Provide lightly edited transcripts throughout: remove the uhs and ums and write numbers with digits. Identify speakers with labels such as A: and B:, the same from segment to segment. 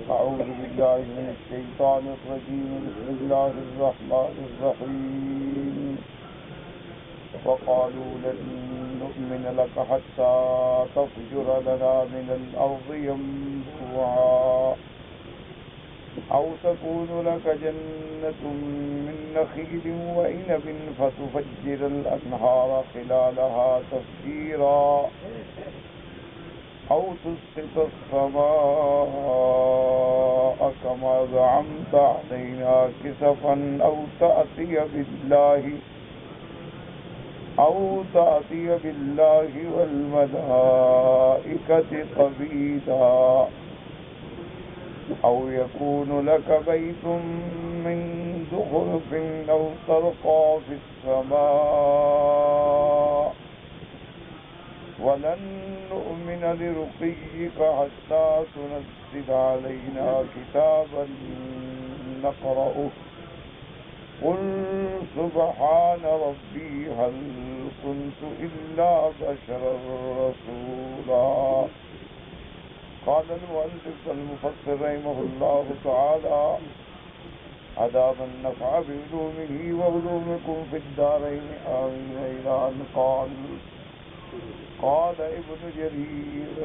A: أعوذ بالله من الشيطان الرجيم. بسم الله الرحمن الرحيم. وقالوا لن نؤمن لك حتى تفجر لنا من الأرض ينبوعا أو تكون لك جنة من نخيل وعنب فتفجر الأنهار خلالها تفجيرا أو تسقط السماء كما زعمت علينا كسفا أو تأتي بالله والملائكة قبيلا أو يكون لك بيت من زخرف أو ترقى في السماء ولن نؤمن لرقيك حتى تنزل علينا كتابا نقرأه قل سبحان ربي هل كنت إلا بشرا رسولا. قال المؤلف المفسر رحمه الله تعالى أدام النفع بعلومه وعلومكم في الدارين آمين. إلى أن قال ابن جرير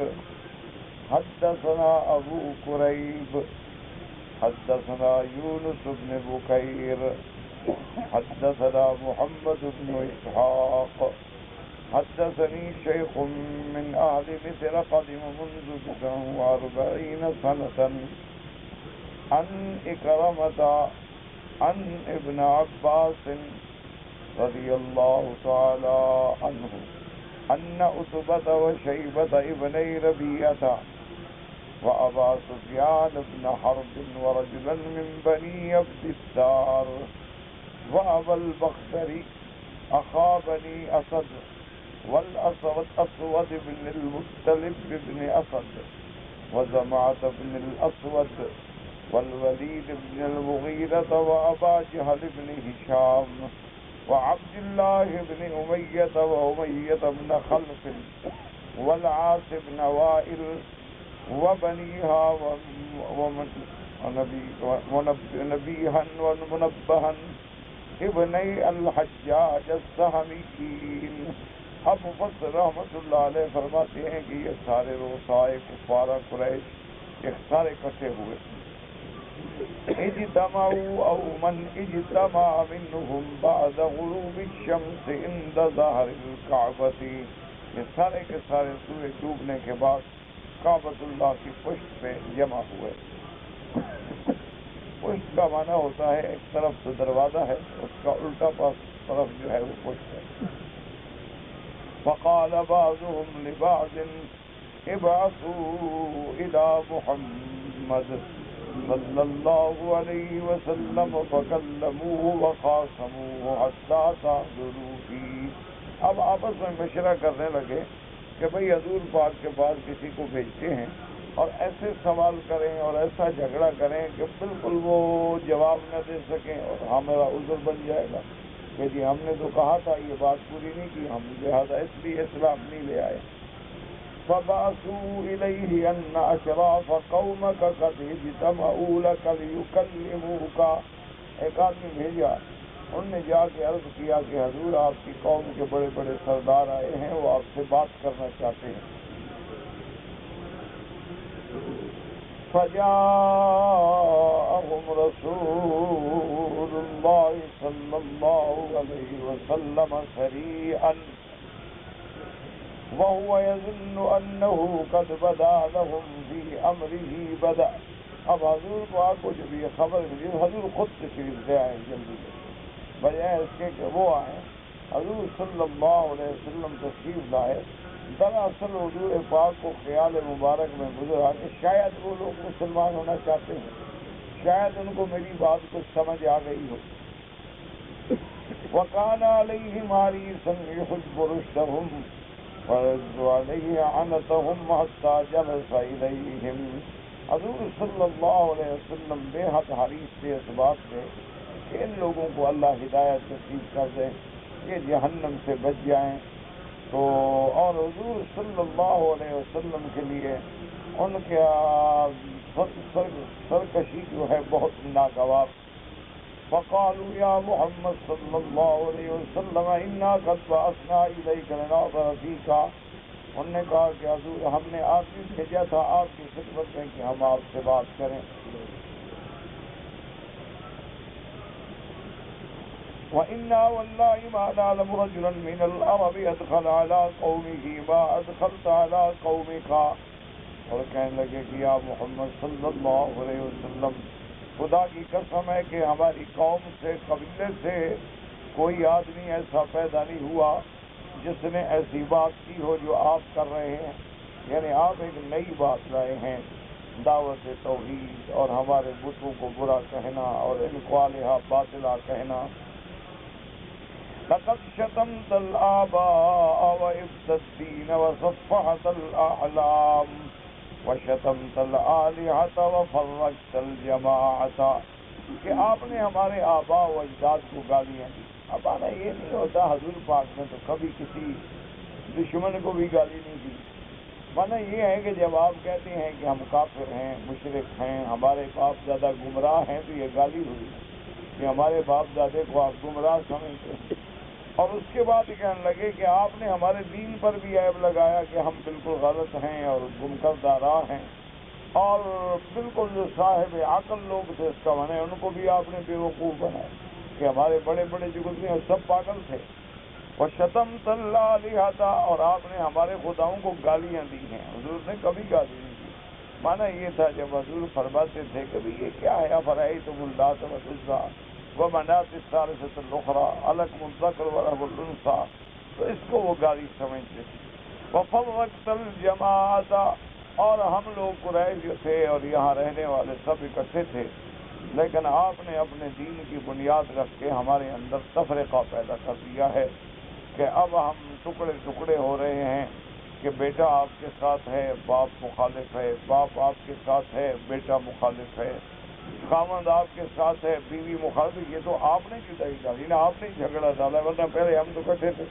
A: حدثنا أبو كريب حدثنا يونس بن بكير حدثنا محمد بن إسحاق حدثني شيخ من أهل مصر قدم منذ 49 سنة عن إكرمة عن ابن عباس رضي الله تعالى عنه أن عتبة وشيبة ابني ربيعة وأبا سفيان بن حرب ورجلا من بني عبد الدار وأبا البختري أخا بني أسد والأسود بن المطلب بن أسد وزمعة بن الأسود والوليد بن المغيرة وأبا جهل بن هشام وعبد الله بن أمية وأمية بن خلف والعاص بن وائل وبنيها ونبيها ومنبها ابني الحجاج السہمیین. اب مفسر رحمۃ اللہ علیہ فرماتے ہیں کہ یہ سارے رؤسائے کفار قریش ایک سارے اکٹھے ہوئے. اجتمعوا او من اجتمع منهم بعد غروب الشمس عند ظهر الكعبة. یہ سارے کے سارے سورج ڈوبنے کے بعد کعبۃ اللہ کی پشت پہ جمع ہوئے. پشت کا معنی ہوتا ہے ایک طرف تو دروازہ ہے، اس کا الٹا طرف جو ہے وہ پشت ہے. وقال بعضهم لبعض ابعثوا الى محمد صلی اللہ علیہ وسلم فکلموه وخاصموه حتى تعذروا فيه. اب آپس میں مشورہ کرنے لگے کہ بھئی حضور پاک کے پاس کسی کو بھیجتے ہیں اور ایسے سوال کریں اور ایسا جھگڑا کریں کہ بالکل وہ جواب نہ دے سکیں اور ہمارا عذر بن جائے گا کہ جی ہم نے تو کہا تھا یہ بات پوری نہیں کی، ہم لہذا اس لیے اسلام نہیں لے آئے. فبعثوا إليه أن أشراف قومك قد اجتمعوا لك ليكلموك. ایک آدمی بھیجا، ان نے جا کے عرض کیا کہ حضور آپ کی قوم کے بڑے بڑے سردار آئے ہیں، وہ آپ سے بات کرنا چاہتے ہیں. فجاءهم رسول الله صلى الله عليه وسلم سريعا وهو يظن أنه قد بدا لهم في أمره بدا. اب حضور کو آپ کو جب یہ خبر ملی، حضور خود تشریف لے آئے جلدی سے، بجائے اس کے کہ وہ آئیں. حضور صلی اللہ علیہ وسلم تشریف لائے. دراصل حضور پاک کو خیال مبارک میں گزرا کہ شاید وہ لوگ مسلمان ہونا چاہتے ہیں، شاید ان کو میری بات کچھ سمجھ آ گئی ہو. وَكَانَ عَلَيْهِمْ حَرِيصًا يُحِبُّ رُشْدَهُمْ وَيَرُدُّ عَلَيْهِ عَنَتَهُمْ حَتَّى جَلَسَ إِلَيْهِمْ. حضور صلی اللہ علیہ وسلم بے حد حریص تھے اس بات پہ کہ ان لوگوں کو اللہ ہدایت نصیب کر دے، یہ جہنم سے بچ جائیں. تو اور حضور صلی اللہ علیہ وسلم کے لیے ان کا سرکشی جو ہے بہت ناگوار. فقالوا یا محمد صلی اللہ علیہ وسلم انا قد بعثنا الیک لننظر فیک. انہوں نے کہا کہ حضور ہم نے آدمی بھیجا تھا آپ کی خدمت میں کہ ہم آپ سے بات کریں. وَإِنَّا وَاللَّهِ مَا نَعْلَمُ رَجُلًا مِنَ الْعَرَبِ أَدْخَلَ عَلَىٰ قَوْمِهِ مَا أَدْخَلْتَ عَلَىٰ قَوْمِكَ. اور کہنے لگے کہ یا محمد صلی اللہ علیہ وسلم خدا کی قسم ہے کہ ہماری قوم سے قبیلے سے کوئی آدمی ایسا پیدا نہیں ہوا جس نے ایسی بات کی ہو جو آپ کر رہے ہیں. یعنی آپ ایک نئی بات لائے ہیں، دعوت توحید اور ہمارے بتوں کو برا کہنا اور ان کو الہہ باطلہ کہنا. لقد شتمت الآباء وإبت الدين وصفحت الأعلام وشتمت الآلهة وفرقت الجماعة. کہ آپ نے ہمارے آباء و اجداد کو گالیاں دی. اب آنا یہ نہیں ہوتا حضور پاک نے تو کبھی کسی دشمن کو بھی گالی نہیں دی. مانا یہ ہے کہ جب آپ کہتے ہیں کہ ہم کافر ہیں، مشرک ہیں، ہمارے باپ زیادہ گمراہ ہیں، تو یہ گالی ہوئی کہ ہمارے باپ دادے کو آپ گمراہ سمجھتے ہیں. اور اس کے بعد کہنے لگے کہ آپ نے ہمارے دین پر بھی عیب لگایا کہ ہم بالکل غلط ہیں اور گم کردہ راہ ہیں، اور بالکل جو صاحب عقل لوگ تھے اس کا بنے ان کو بھی آپ نے بیوقوف بنایا کہ ہمارے بڑے بڑے جو گزرے ہیں سب پاگل تھے. وشتمت الآلہۃ، اور آپ نے ہمارے خداؤں کو گالیاں دی ہیں. حضور نے کبھی گالی نہیں دی. مانا یہ تھا جب حضور فرماتے تھے کبھی یہ کیا ہے افرأیتم اللات والعزیٰ ومناة الثالثة الأخرى ألکم الذکر وله الأنثى، تو اس کو وہ گالی سمجھتے تھے. وفرقت الجماعۃ، اور ہم لوگ قریش جو تھے اور یہاں رہنے والے سب اکٹھے تھے، لیکن آپ نے اپنے دین کی بنیاد رکھ کے ہمارے اندر تفرقہ پیدا کر دیا ہے کہ اب ہم ٹکڑے ٹکڑے ہو رہے ہیں کہ بیٹا آپ کے ساتھ ہے باپ مخالف ہے، باپ آپ کے ساتھ ہے بیٹا مخالف ہے، خاوند آپ کے ساتھ ہے بیوی مخالف. یہ تو آپ نے جدائی ڈالی نا، آپ نے جھگڑا ڈالا، ورنہ پہلے ہم تو کٹھے تھے.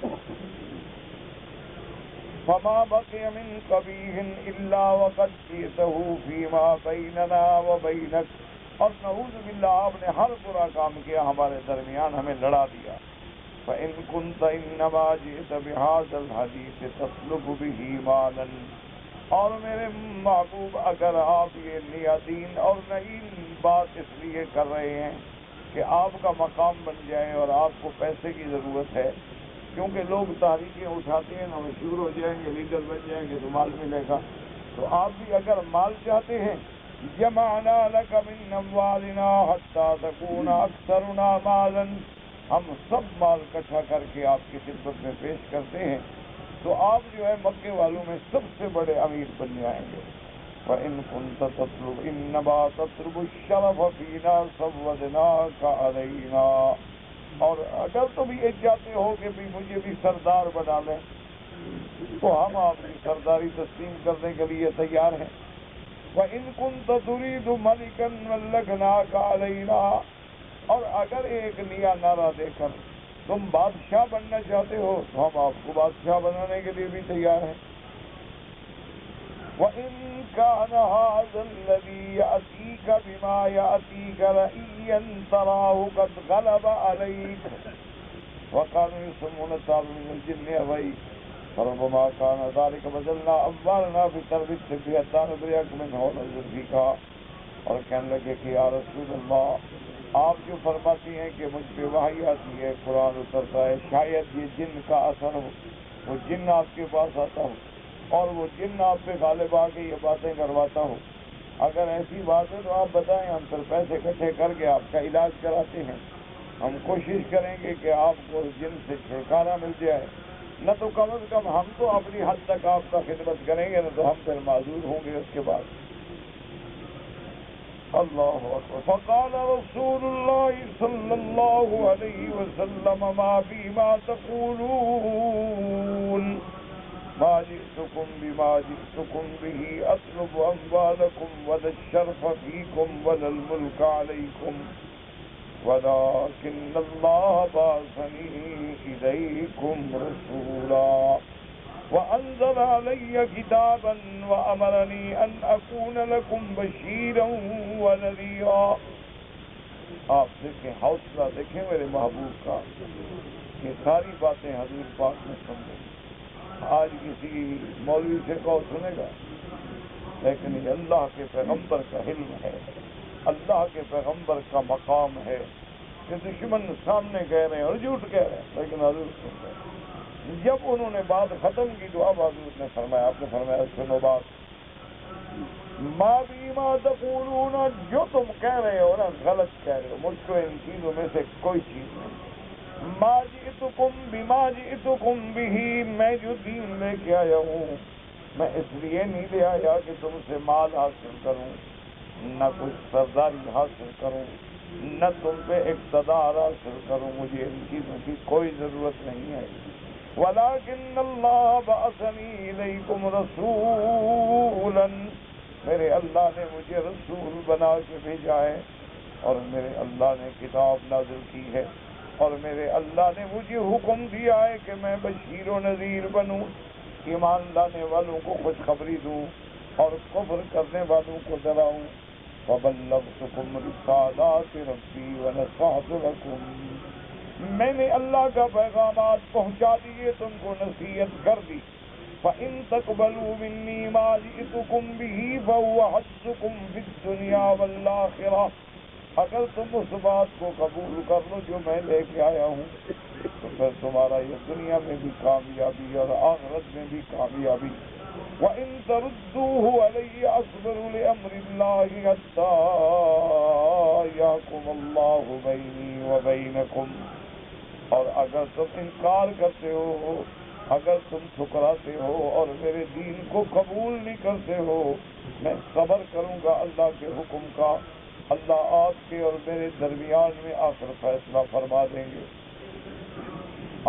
A: فما بقي من قبیح الا وقد جئته فيما بيننا وبينك، اور نعوذ باللہ آپ نے ہر برا کام کیا ہمارے درمیان، ہمیں لڑا دیا. فإن كنت انما جئت بهذا الحديث تطلب به مالا، اور میرے محبوب اگر آپ یہ نیا دین اور نئی بات اس لیے کر رہے ہیں کہ آپ کا مقام بن جائے اور آپ کو پیسے کی ضرورت ہے، کیونکہ لوگ تحریکیں اٹھاتے ہیں نا، مشہور ہو جائیں گے، لیڈر بن جائیں گے تو مال ملے گا، تو آپ بھی اگر مال چاہتے ہیں جمعنا لك من اموالنا حتى تكون اکثرنا مالا، ہم سب مال اکٹھا کر کے آپ کی خدمت میں پیش کرتے ہیں تو آپ جو ہے مکے والوں میں سب سے بڑے امیر بن جائیں گے. وَإِن كُنْتَ تَطْلُبُ إِنَّمَا تَطْلُبُ الشَّرَفَ فِينَا سَوَّدْنَاكَ عَلَيْنَا، اور اگر تم یہ چاہتے ہو کہ بھی مجھے بھی سردار بنا لیں تو ہم آپ کی سرداری تسلیم کرنے کے لیے تیار ہیں. وَإِن كُنْتَ تُرِيدُ مَلِكًا مَلَّكْنَاكَ عَلَيْنَا، اور اگر ایک نیا نعرہ دے کر تم بادشاہ بننا چاہتے ہو تو ہم آپ کو بادشاہ بنانے کے لیے بھی تیار ہیں. وَإِن كَانَ هَذَا الَّذِي يَأْتِيكَ بِمَا يَأْتِيكَ رَئِيًّا تَرَاهُ قَدْ غَلَبَ عَلَيْكَ وَكَانُوا يَسْمُونَ التَّابِعِينَ مِنَ الْجِنِّ أَوَيْ فَرُبَّمَا كَانَ ذَلِكَ بَذَلْنَا أَمْوَالَنَا فِي التَّرْبِيَةِ حَتَّى نُبْرِئَكَ مِنْهُ وَنَنظُرَ فِيكَ. اور کہنے لگے کہ یا رسول اللہ، آپ جو فرماتی ہیں کہ مجھ پہ وحی آتی ہے، قرآن اترتا ہے، شاید یہ جن کا اثر ہو، وہ جن آپ کے پاس آتا ہو اور وہ جن آپ پہ غالب آ کے یہ باتیں کرواتا ہو. اگر ایسی بات ہے تو آپ بتائیں، ہم پھر پیسے اکٹھے کر کے آپ کا علاج کراتے ہیں. ہم کوشش کریں گے کہ آپ کو جن سے چھٹکارا مل جائے، نہ تو کم از کم ہم تو اپنی حد تک آپ کا خدمت کریں گے، نہ تو ہم پھر معذور ہوں گے اس کے بعد. اللہ اکبر. فقال رسول اللہ صلی اللہ علیہ وسلم ما فيما تقولون ما جئتكم بما جئتكم به اطلب اموالكم ولا الشرف فيكم ولا الملك عليكم ولكن الله بعثني اليكم رسولا. وأنزل علي كتابا وأمرني أن أكون لكم بشيرا ونذيرا. آپ دیکھیں حوصلہ دیکھیں میرے محبوب کا، یہ ساری باتیں حضور پاک نے سمجھی. آج کسی مولوی سے کہو سنے گا، لیکن یہ اللہ کے پیغمبر کا علم ہے، اللہ کے پیغمبر کا مقام ہے کہ دشمن سامنے کہہ رہے ہیں اور جھوٹ کہہ رہے ہیں لیکن حضور سن رہے ہیں. جب انہوں نے بات ختم کی تو اب حضور نے فرمایا، آپ نے فرمایا سنو بات، ما بیما تقولون، جو تم کہہ رہے ہو نا غلط کہہ رہے ہو، مجھ کو ان چیزوں میں سے کوئی چیز نہیں. ما جئتکم بما جئتکم بہ، میں جو دین لے کے آیا ہوں میں اس لیے نہیں لے آیا کہ تم سے مال حاصل کروں، نہ کچھ سرداری حاصل کروں، نہ تم پہ اقتدار حاصل کروں، مجھے ان چیزوں کی کوئی ضرورت نہیں ہے. وَلَكِنَّ اللَّهَ بَعَثَنِي إِلَيْكُمْ رَسُولًا، میرے اللہ نے مجھے رسول بنا کے بھیجا ہے، اور میرے اللہ نے کتاب نازل کی ہے، اور میرے اللہ نے مجھے حکم دیا ہے کہ میں بشیر و نذیر بنوں، ایمان لانے والوں کو خوشخبری دوں اور کفر کرنے والوں کو ڈراؤں. فَبَلَّغْتُكُمْ رِسَالَاتِ رَبِّي وَنَصَحْتُ لَكُمْ، میں نے اللہ کا پیغامات پہنچا دیے، تم کو نصیحت کر دی. فَإِن تَقْبَلُوا مِنِّي مَا جِئْتُكُمْ بِهِ فَهُوَ حَسْبُكُمْ فِي الدُّنْيَا وَالْآخِرَةِ، اگر تم اس بات کو قبول کر لو جو میں لے کے آیا ہوں تو پھر تمہارا یہ دنیا میں بھی کامیابی اور آخرت میں بھی کامیابی. وَإِن تَرُدُّوهُ عَلَيَّ أَصْبِرْ لِأَمْرِ اللَّهِ حَتَّى يَحْكُمَ اللَّهُ بَيْنِي وَبَيْنَكُمْ، اور اگر تم انکار کرتے ہو، اگر تم ٹھکراتے ہو اور میرے دین کو قبول نہیں کرتے ہو، میں صبر کروں گا اللہ کے حکم کا، اللہ آپ کے اور میرے درمیان میں آ کر فیصلہ فرما دیں گے.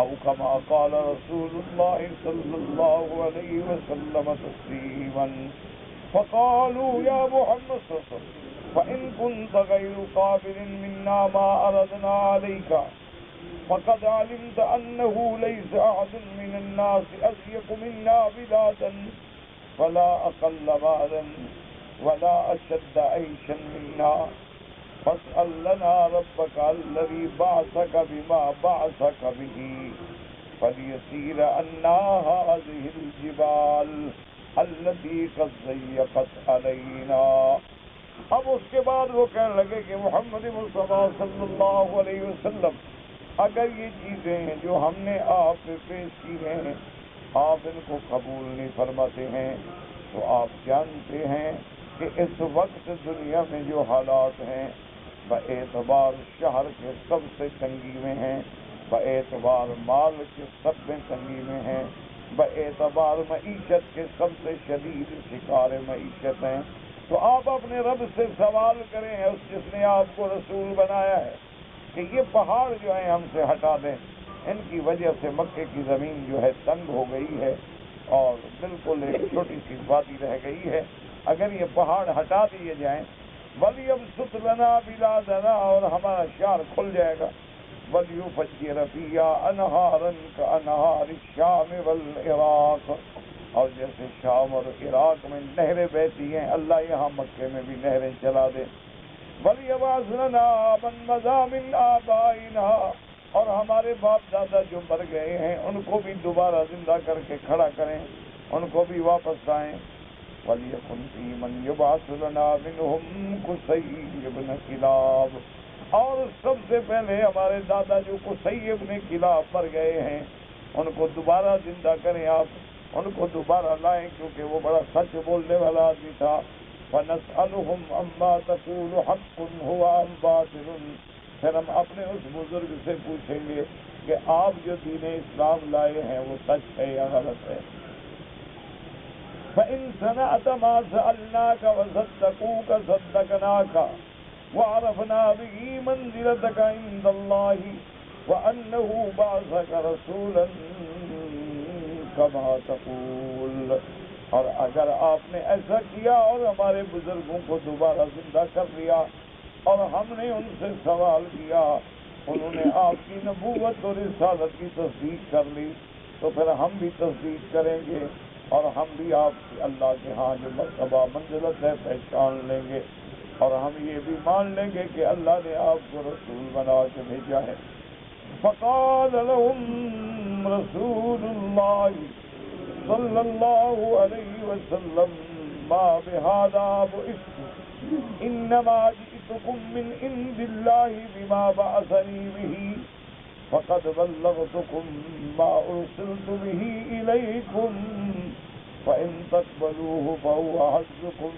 A: او کما قال رسول اللہ صلی اللہ علیہ وسلم تسلیما، فقالوا یا محمد صلی اللہ علیہ وسلم فإن كنت غير قابل منا ما أردنا عليك فقد علمت أنه ليس أحد من الناس أضيق منا بلادا ولا أقل مالا ولا أشد عيشا منا، فاسأل لنا ربك الذي بعثك بما بعثك به فليسير عنا هذه الجبال التي قد ضيقت علينا. اب اس کے بعد وہ کہنے لگے کہ محمد مصطفیٰ صلی اللہ علیہ وسلم، اگر یہ چیزیں جو ہم نے آپ پہ پیش کی ہیں آپ ان کو قبول نہیں فرماتے ہیں تو آپ جانتے ہیں کہ اس وقت دنیا میں جو حالات ہیں باعتبار شہر کے سب سے تنگی میں ہیں، باعتبار مال کے سب سے تنگی میں ہیں، باعتبار معیشت کے سب سے شدید شکار معیشت ہیں. تو آپ اپنے رب سے سوال کریں، اس جس نے آپ کو رسول بنایا ہے، کہ یہ پہاڑ جو ہیں ہم سے ہٹا دیں، ان کی وجہ سے مکے کی زمین جو ہے تنگ ہو گئی ہے اور بالکل ایک چھوٹی سی وادی رہ گئی ہے، اگر یہ پہاڑ ہٹا دیے جائیں وَلْيَبْسُطْ لَنَا بِلَادَنَا، اور ہمارا شہر کھل جائے گا، وَلْيُفَجِّرَ فِيهَا أَنْهَارًا كَأَنْهَارِ الشَّامِ وَالْعِرَاقِ، اور جیسے شام اور عراق میں نہریں بہتی ہیں اللہ یہاں مکے میں بھی نہریں چلا دے. وَلْيَبْعَثْ لَنَا مَنْ مَضَىٰ مِنْ آبَائِنَا، اور ہمارے باپ دادا جو مر گئے ہیں ان کو بھی دوبارہ زندہ کر کے کھڑا کریں، ان کو بھی واپس لائیں. وَلْيَكُنْ فِي مَنْ يُبْعَثُ لَنَا مِنْهُمْ قُصَيِّ بْنُ کِلَابٍ، اور سب سے پہلے ہمارے دادا جو قصی ابن کلاب مر گئے ہیں ان کو دوبارہ زندہ کریں، آپ ان کو دوبارہ لائیں کیونکہ وہ بڑا سچ بولنے والا آدمی تھا. فَنَسْأَلُهُمْ عَمَّا تَقُولُ حَقٌّ هُوَ أَمْ بَاطِلٌ، پھر ہم اپنے اس بزرگ سے پوچھیں گے کہ آپ جو دین اسلام لائے ہیں وہ سچ ہے یا غلط ہے. فَإِن سَمِعْتَ مَا سَأَلْنَاكَ وَصَدَّقُوكَ صَدَّقْنَاكَ وَعَرَفْنَا بِهِ مَنزِلَتَكَ عِندَ اللَّهِ وَأَنَّهُ بَعَثَكَ رَسُولًا كَمَا تَقُولُ، اور اگر آپ نے ایسا کیا اور ہمارے بزرگوں کو دوبارہ زندہ کر لیا اور ہم نے ان سے سوال کیا، انہوں نے آپ کی نبوت اور رسالت کی تصدیق کر لی، تو پھر ہم بھی تصدیق کریں گے اور ہم بھی آپ کی اللہ کے ہاں جو مرتبہ منزلت ہے پہچان لیں گے، اور ہم یہ بھی مان لیں گے کہ اللہ نے آپ کو رسول بنا کے بھیجا ہے۔ فقال لهم رسول اللہ صلی اللہ علیہ وسلم ما بهذا بعثتم انما جئتكم من عند الله بما بعثني به فقد بلغتكم ما ارسلت به اليكم فان تقبلوه فهو حظكم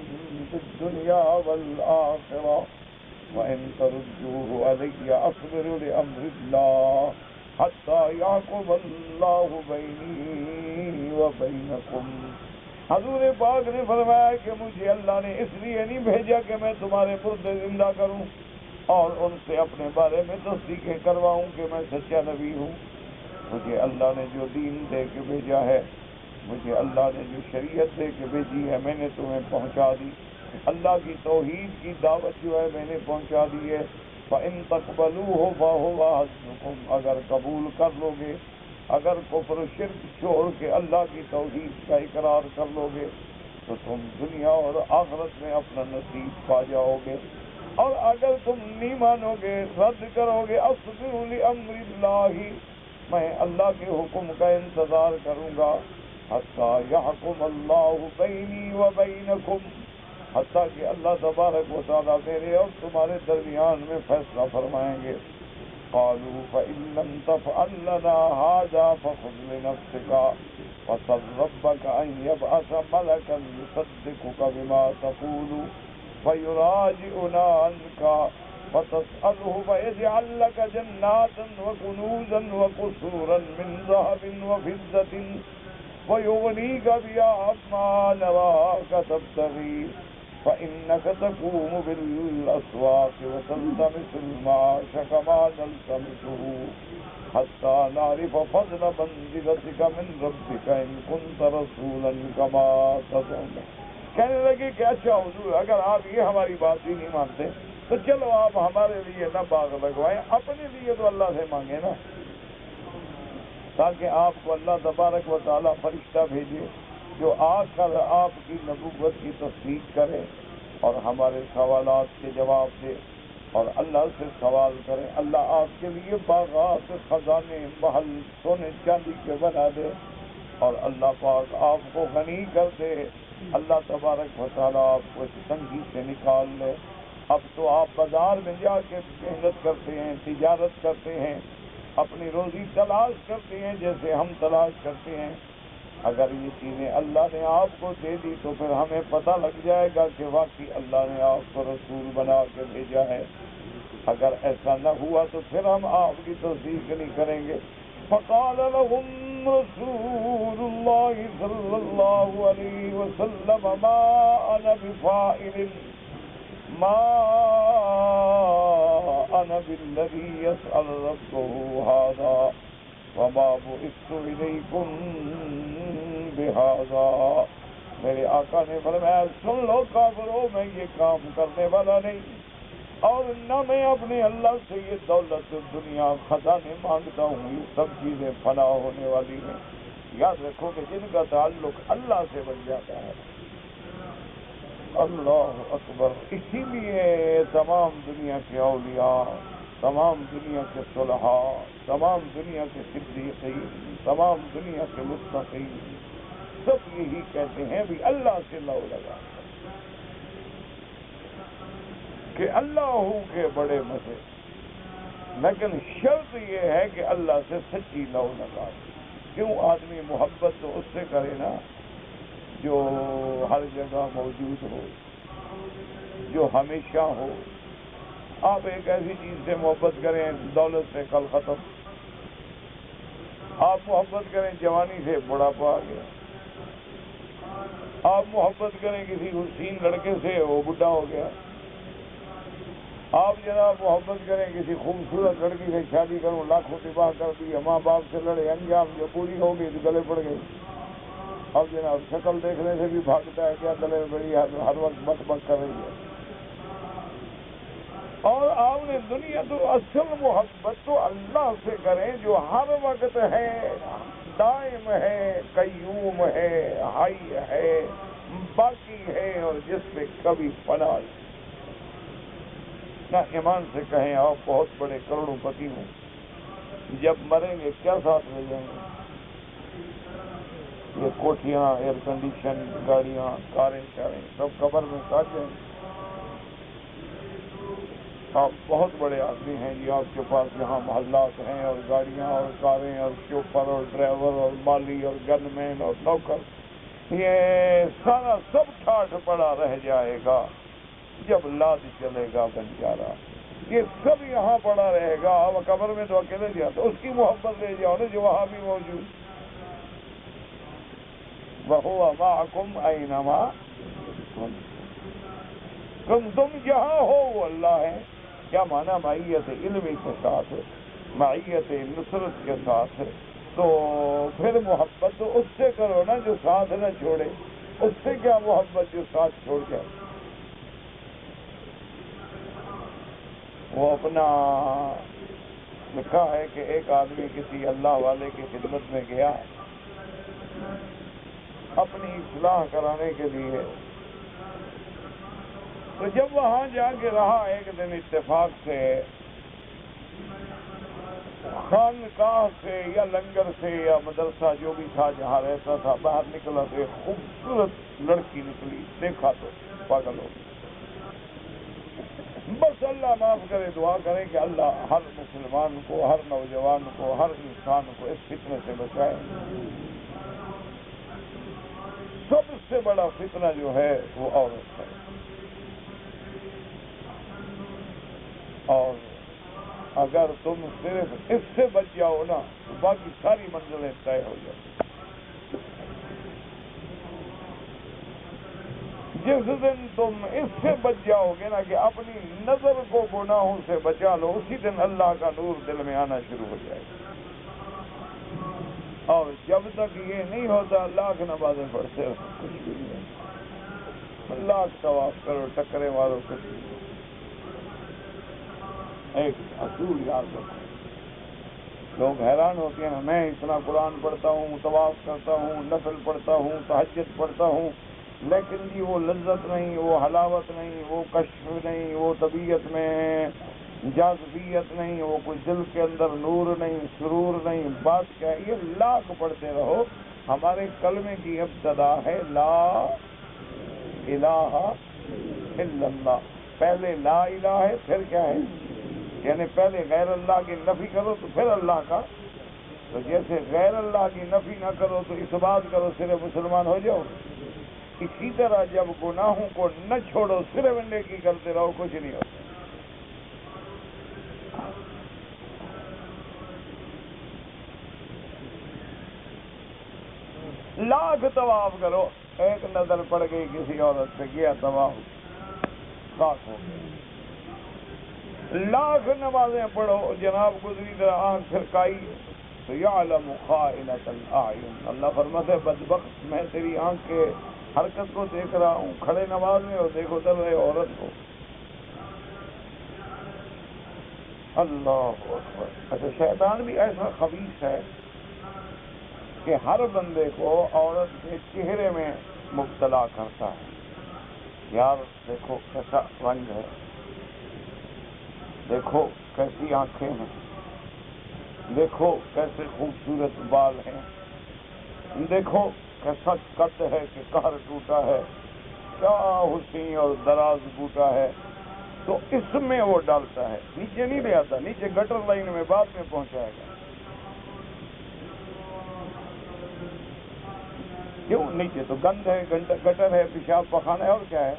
A: في الدنيا والاخره وان تردوه علي اصبر لامر الله حتى يحكم الله بيني وبينكم۔ حضور پاک نے فرمایا کہ مجھے اللہ نے اس لیے نہیں بھیجا کہ میں تمہارے مردے زندہ کروں اور ان سے اپنے بارے میں تصدیقیں کرواؤں کہ میں سچا نبی ہوں۔ مجھے اللہ نے جو دین دے کے بھیجا ہے، مجھے اللہ نے جو شریعت دے کے بھیجی ہے، میں نے تمہیں پہنچا دی۔ اللہ کی توحید کی دعوت جو ہے میں نے پہنچا دی ہے۔ فَإِن تَقْبَلُوهُ فَهُوَ حَسْبُكُمْ، اگر قبول کر لو گے، اگر کفر و شرک چھوڑ کے اللہ کی توحید کا اقرار کر لو گے تو تم دنیا اور آخرت میں اپنا نصیب پا جاؤ گے، اور اگر تم نہیں مانو گے، رد کرو گے، اصبر لامر اللہ، میں اللہ کے حکم کا انتظار کروں گا، حتی یحکم اللہ بینی و بینکم، حتیٰ کہ اللہ تبارک و تعالیٰ میرے اور تمہارے درمیان میں فیصلہ فرمائیں گے۔ قالوا فإن لم تفعل لنا هذا فخذ لنفسك وصل ربك أن يبعث ملكا يصدقك بما تقول فيراجعنا عنك فتسأله فيجعل لك جنات وكنوزا وقصورا من ذهب وفضة ويغنيك بها ما نراك تبتغي فإنك تقوم بالأسواق وتلتمس المعاش كما نلتمسه حتى نعرف فضل منزلتك من ربك إن كنت رسولا كما تزعم۔ کہنے لگے کہ اچھا حضور، اگر آپ یہ ہماری بات ہی نہیں مانتے تو چلو آپ ہمارے لیے نہ باغ لگوائیں، اپنے لیے تو اللہ سے مانگے نا، تاکہ آپ کو اللہ تبارک و تعالیٰ فرشتہ بھیجے جو آ کر آپ کی نبوت کی تصدیق کرے اور ہمارے سوالات کے جواب دے، اور اللہ سے سوال کرے، اللہ آپ کے لیے باغات، خزانے، محل سونے چاندی کے بنا دے، اور اللہ پاک آپ کو غنی کر دے، اللہ تبارک و تعالیٰ آپ کو اس تنگی سے نکال لے۔ اب تو آپ بازار میں جا کے محنت کرتے ہیں، تجارت کرتے ہیں، اپنی روزی تلاش کرتے ہیں جیسے ہم تلاش کرتے ہیں۔ اگر یہ چیزیں اللہ نے آپ کو دے دی تو پھر ہمیں پتہ لگ جائے گا کہ واقعی اللہ نے آپ کو رسول بنا کے بھیجا ہے۔ اگر ایسا نہ ہوا تو پھر ہم آپ کی تصدیق نہیں کریں گے۔ فقال لهم رسول اللہ صلی اللہ علیہ وسلم ما انا بفاعل ما انا بالذی يسأل ربه هذا وما بعثت الیکم بہذا۔ میرے آقا نے فرمایا سن لو کافرو، میں یہ کام کرنے والا نہیں، اور نہ میں اپنے اللہ سے یہ دولت دنیا خزانے مانگتا ہوں، یہ سب چیزیں فنا ہونے والی ہیں۔ یاد رکھو کہ جن کا تعلق اللہ سے بن جاتا ہے، اللہ اکبر، اسی لیے تمام دنیا کے اولیاء، تمام دنیا کے صلحاء، تمام دنیا کے صدیقین، تمام دنیا کے متقین سب یہی کہتے ہیں بھی اللہ سے لو لگا، کہ اللہ ہو کے بڑے مزے، لیکن شرط یہ ہے کہ اللہ سے سچی لو لگا۔ کیوں؟ آدمی محبت تو اس سے کرے نا جو ہر جگہ موجود ہو، جو ہمیشہ ہو۔ آپ ایک ایسی چیز سے محبت کریں دولت سے کل ختم، آپ محبت کریں جوانی سے بڑھاپا آ گیا، آپ محبت کریں کسی حسین لڑکے سے وہ بڈھا ہو گیا، آپ جناب محبت کریں کسی خوبصورت لڑکی سے شادی کروں لاکھوں تباہ کر دی، ماں باپ سے لڑے، انجام جو پوری ہو گئی تو گلے پڑ گئی، اب جناب شکل دیکھنے سے بھی بھاگتا ہے، کیا گلے میں بڑی ہر وقت بک بک کر رہی ہے۔ اور آپ نے دنیا تو اصل محبت تو اللہ سے کریں جو ہر وقت ہے، دائم ہے، قیوم ہے، حی ہے، باقی ہے، اور جس پہ کبھی فنا نہیں۔ نہ ایمان سے کہیں آپ بہت بڑے کروڑوں پتی ہوں، جب مریں گے کیا ساتھ لے جائیں گے؟ یہ کوٹھیاں، ایئر کنڈیشن، گاڑیاں، کاریں شاریں سب قبر میں ساتھ جائیں گے۔ آپ بہت بڑے آدمی ہیں جی، آپ کے پاس یہاں محلات ہیں اور گاڑیاں اور کاریں اور شوفر اور ڈرائیور اور مالی اور گن مین اور نوکر، یہ سارا سب ٹھاٹھ پڑا رہ جائے گا جب لاد چلے گا بنجارا۔ یہ سب یہاں پڑا رہے گا، اب قبر میں تو اکیلے جاؤ تو اس کی محبت لے جاؤ نا جو وہاں بھی موجود۔ وَهُوَ مَعَكُمْ أَيْنَمَا تم جہاں ہو وہ اللہ ہے۔ کیا مانا؟ معیت علمی کے ساتھ، معیت نصرت کے ساتھ، تو پھر محبت تو اس سے کرو نا جو ساتھ نہ چھوڑے، اس سے کیا محبت جو ساتھ چھوڑ جائے؟ وہ اپنا لکھا ہے کہ ایک آدمی کسی اللہ والے کی خدمت میں گیا اپنی اصلاح کرانے کے لیے، تو جب وہاں جا کے رہا ایک دن اتفاق سے خانقاہ سے یا لنگر سے یا مدرسہ جو بھی تھا جہاں رہتا تھا، باہر نکلا تو ایک خوبصورت لڑکی نکلی، دیکھا تو پاگل ہو گیا۔ بس اللہ معاف کرے، دعا کرے کہ اللہ ہر مسلمان کو، ہر نوجوان کو، ہر انسان کو اس فتنے سے بچائے۔ سب سے بڑا فتنہ جو ہے وہ عورت ہے، اور اگر تم صرف اس سے بچ جاؤ نا تو باقی ساری منزلیں طے ہو جائیں۔ جس دن تم اس سے بچ جاؤ گے نا کہ اپنی نظر کو گناہوں سے بچا لو، اسی دن اللہ کا نور دل میں آنا شروع ہو جائے گا۔ اور جب تک یہ نہیں ہوتا لاکھ نمازیں پڑھتے ہو کچھ بھی نہیں، لاکھ طواف کرو، ٹکرے مارو، کچھ بھی نہیں۔ ایک اصول یاد رکھو، لوگ حیران ہوتے ہیں میں اتنا قرآن پڑھتا ہوں، طواف کرتا ہوں، نفل پڑھتا ہوں، تہجد پڑھتا ہوں، لیکن جی وہ لذت نہیں، وہ حلاوت نہیں، وہ کشف نہیں، وہ طبیعت میں جاذبیت نہیں، وہ کچھ دل کے اندر نور نہیں، سرور نہیں۔ بات کیا ہے؟ یہ لاکھ پڑھتے رہو۔ ہمارے کلمے کی ابتدا ہے لا الہ الا اللہ، پہلے لا الہ ہے، پھر کیا ہے؟ یعنی پہلے غیر اللہ کی نفی کرو تو پھر اللہ کا، تو جیسے غیر اللہ کی نفی نہ کرو تو اس بات کرو صرف مسلمان ہو جاؤ۔ اسی طرح جب گناہوں کو نہ چھوڑو، صرف نیکی کرتے رہو، کچھ نہیں ہوتا۔ لاکھ طواف کرو، ایک نظر پڑ گئی کسی عورت پہ، گیا طواف، خاک ہو گیا۔ لاکھ نمازیں پڑھو، جناب گزری طرح آنکھ پھرکائی تو یعلم خائنۃ الاعین، اللہ فرماتے بدبخت میں تیری آنکھ کے حرکت کو دیکھ رہا ہوں، کھڑے نماز میں اور دیکھو ادھر رہے عورت کو۔ اللہ اکبر۔ اچھا، شیطان بھی ایسا خبیث ہے کہ ہر بندے کو عورت کے چہرے میں مبتلا کرتا ہے۔ یار دیکھو کیسا رنگ ہے، دیکھو کیسی آنکھیں ہیں، دیکھو کیسے خوبصورت بال ہیں، دیکھو کیسا قد ہے کہ قہر ٹوٹا ہے، کیا حسین اور دراز بوٹا ہے۔ تو اس میں وہ ڈالتا ہے، نیچے نہیں لے آتا، نیچے گٹر لائن میں بعد میں پہنچائے گا۔ کیوں؟ نیچے تو گند ہے، گٹر ہے، پیشاب پخانا ہے، اور کیا ہے؟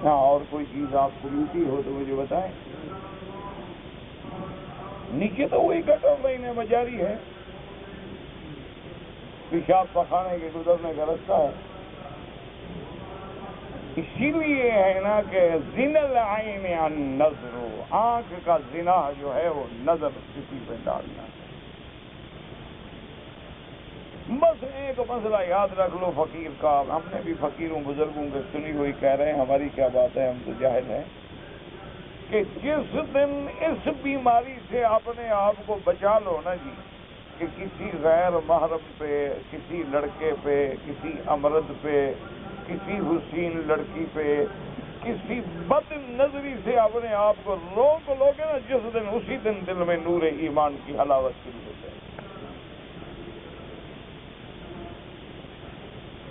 A: ہاں، اور کوئی چیز آپ کو ملتی ہو تو مجھے بتائیں۔ نیچے تو وہی گٹر لائن ہے، بجاری ہے، پیشاب پخانے کے گزرنے کا رستہ ہے۔ اسی لیے ہے نا کہ زنا العین النظر، آنکھ کا زنا جو ہے وہ نظر کسی پہ ڈالنا ہے۔ بس ایک مسئلہ یاد رکھ لو فقیر کا، ہم نے بھی فقیروں بزرگوں کے سنی ہوئی کہہ رہے ہیں، ہماری کیا بات ہے، ہم تو جاہل ہیں۔ کہ جس دن اس بیماری سے اپنے آپ کو بچا لو نا جی، کہ کسی غیر محرم پہ، کسی لڑکے پہ، کسی امرد پہ، کسی حسین لڑکی پہ، کسی بد نظری سے اپنے آپ کو روک لوگے نا جس دن، اسی دن دل میں نور ایمان کی حلاوت شروع ہو جائے۔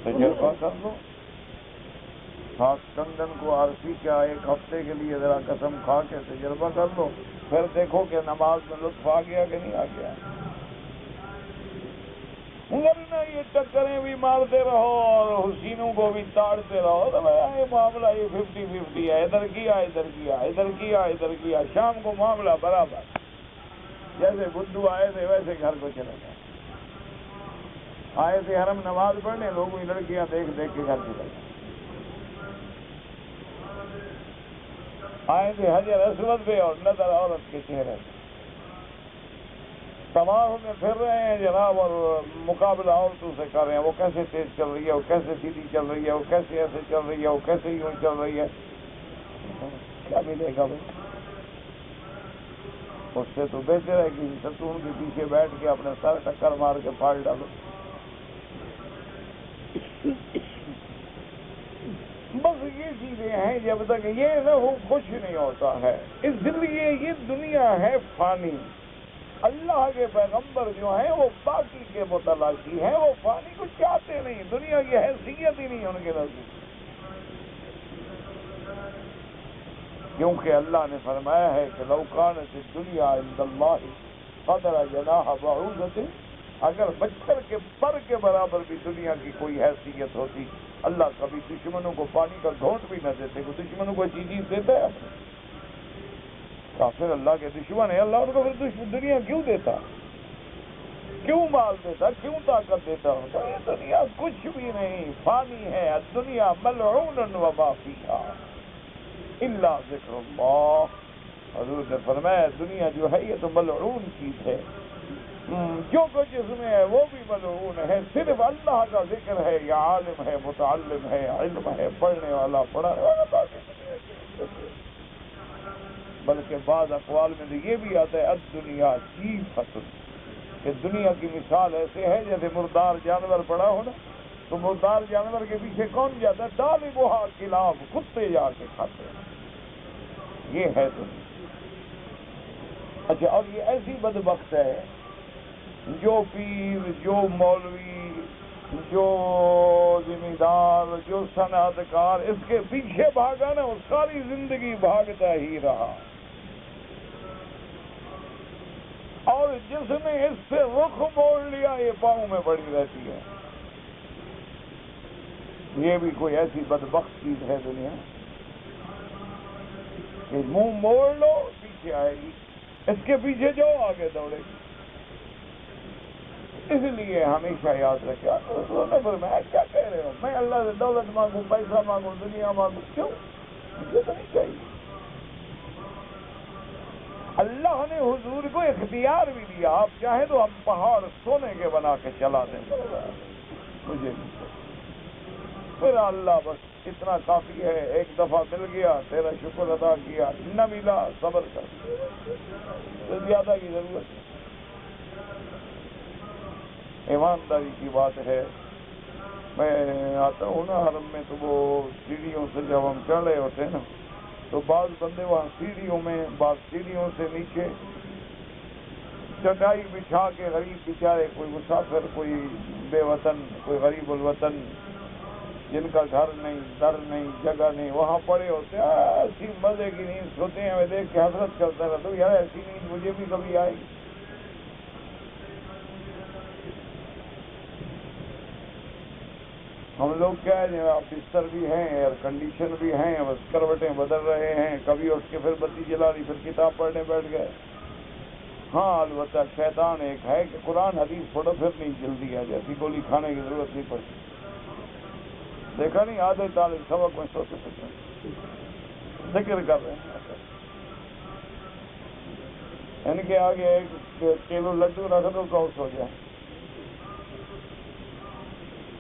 A: تجربہ کر لو، خاص کنگن کو عارفی کیا ایک ہفتے کے لیے ذرا قسم کھا کے تجربہ کر لو، پھر دیکھو کہ نماز میں لطف آ گیا کہ نہیں آ گیا۔ ورنہ یہ ٹکریں بھی مارتے رہو اور حسینوں کو بھی تاڑتے رہو تو یہ معاملہ یہ 50-50 ہے، ادھر کیا ادھر کیا، ادھر کیا ادھر کیا، شام کو معاملہ برابر، جیسے بدھو آئے تھے ویسے گھر کو چلے گئے، آئے تھے حرم نماز پڑھنے، لوگوں کی لڑکیاں دیکھ دیکھ کے گھر چلے گئے، آئے تھے حجر اسود پہ اور نظر عورت کے چہرے پہ، طواف میں پھر رہے ہیں جناب اور مقابلہ عورتوں سے کر رہے ہیں، وہ کیسے تیز چل رہی ہے، وہ کیسے سیدھی چل رہی ہے، وہ کیسے ایسے چل رہی ہے، وہ کیسے یوں چل رہی ہے، کیا ملے گا بھائی؟ اس سے تو بہتر ہے کہ ستون کے پیچھے بیٹھ کے اپنے سر ٹکر مار کے پھاڑ ڈالو۔ بس یہ چیزیں ہیں، جب تک یہ نہ ہو خوش نہیں ہوتا ہے، اس لیے یہ دنیا ہے فانی۔ اللہ کے پیغمبر جو ہیں وہ باقی کے متلاشی ہیں، وہ فانی کو چاہتے نہیں، دنیا کی حیثیت ہی نہیں ان کے نزدیک، کیونکہ اللہ نے فرمایا ہے کہ لو کانت الدنیا عند اللہ قدر جناح بعوضۃ، اگر مچھر کے پر کے برابر بھی دنیا کی کوئی حیثیت ہوتی، اللہ کبھی دشمنوں کو پانی کا گھونٹ بھی نہ دیتے۔ کوئی دشمنوں کو اچھی چیز دیتا ہے؟ کافر اللہ کے دشمن ہے، اللہ ان کو پھر دنیا کیوں دیتا، کیوں مال دیتا، کیوں طاقت دیتا ان کو؟ یہ دنیا کچھ بھی نہیں، فانی ہے، الدنیا ملعون وما فیہا الا ذکر اللہ۔ حضور نے فرمایا دنیا جو ہے یہ تو ملعون چیز ہے، جو کچھ اس میں ہے وہ بھی ملعون ہے، صرف اللہ کا ذکر ہے، یا عالم ہے، متعلم ہے، علم ہے، پڑھنے والا پڑھانے والا، بلکہ بعض اقوال میں تو یہ بھی آتا ہے الدنیا جیفۃ، کہ دنیا کی مثال ایسے ہے جیسے مردار جانور پڑا ہو نا، تو مردار جانور کے پیچھے کون جاتا ہے؟ طالبھا کلاب، کتے جا کے کھاتے ہیں، یہ ہے دنیا۔ اچھا، اور یہ ایسی بدبخت ہے جو پیر، جو مولوی، جو ذمہ دار، جو صنعت کار اس کے پیچھے بھاگا نا، وہ ساری زندگی بھاگتا ہی رہا، اور جس نے اس سے رخ موڑ لیا یہ پاؤں میں پڑی رہتی ہے۔ یہ بھی کوئی ایسی بدبخت چیز ہے دنیا کہ منہ موڑ لو پیچھے آئے گی، اس کے پیچھے جو آگے دوڑے گی۔ اس لیے ہمیشہ یاد رکھا، انہوں نے فرمایا کیا کہہ رہے ہو، میں اللہ سے دولت مانگوں، پیسہ مانگوں، دنیا مانگوں، کیوں؟ مجھے تو نہیں چاہیے۔ اللہ نے حضور کو اختیار بھی دیا، آپ چاہیں تو ہم پہاڑ سونے کے بنا کے چلا دیں، مجھے نہیں چاہیے۔ پھر اللہ بس اتنا کافی ہے، ایک دفعہ مل گیا تیرا شکر ادا کیا، نہ ملا صبر کر، تو زیادہ کی ضرورت ہے۔ ایمانداری کی بات ہے، میں آتا ہوں نا حرم میں تو وہ سیڑھیوں سے جب ہم چڑھ رہے ہوتے ہیں نا تو بعض بندے وہاں سیڑھیوں میں، بعض سیڑھیوں سے نیچے چٹائی بچھا کے، غریب بیچارے، کوئی مسافر، کوئی بے وطن، کوئی غریب الوطن، جن کا گھر نہیں، در نہیں، جگہ نہیں، وہاں پڑے ہوتے ہیں، ایسی مزے کی نیند سوتے ہیں، میں دیکھ کے حسرت کرتا رہتا ہوں، یار ایسی نیند مجھے بھی کبھی آئے گی۔ ہم لوگ کیا ہے، بستر بھی ہیں، ایئر کنڈیشن بھی ہیں، بس کروٹیں بدل رہے ہیں، کبھی اٹھ کے پھر بتی جلا لی، پھر کتاب پڑھنے بیٹھ گئے۔ ہاں البتہ شیطان ایک ہے کہ قرآن حدیث پڑھو پھر نہیں جلدی آ جاتی، گولی کھانے کی ضرورت نہیں پڑتی۔ دیکھا نہیں آدھے طالب سبق میں سوتے سوتے ذکر کر رہے ہیں، ان کے آگے 1 کلو لڈو رکھ دو غوث ہو جائے،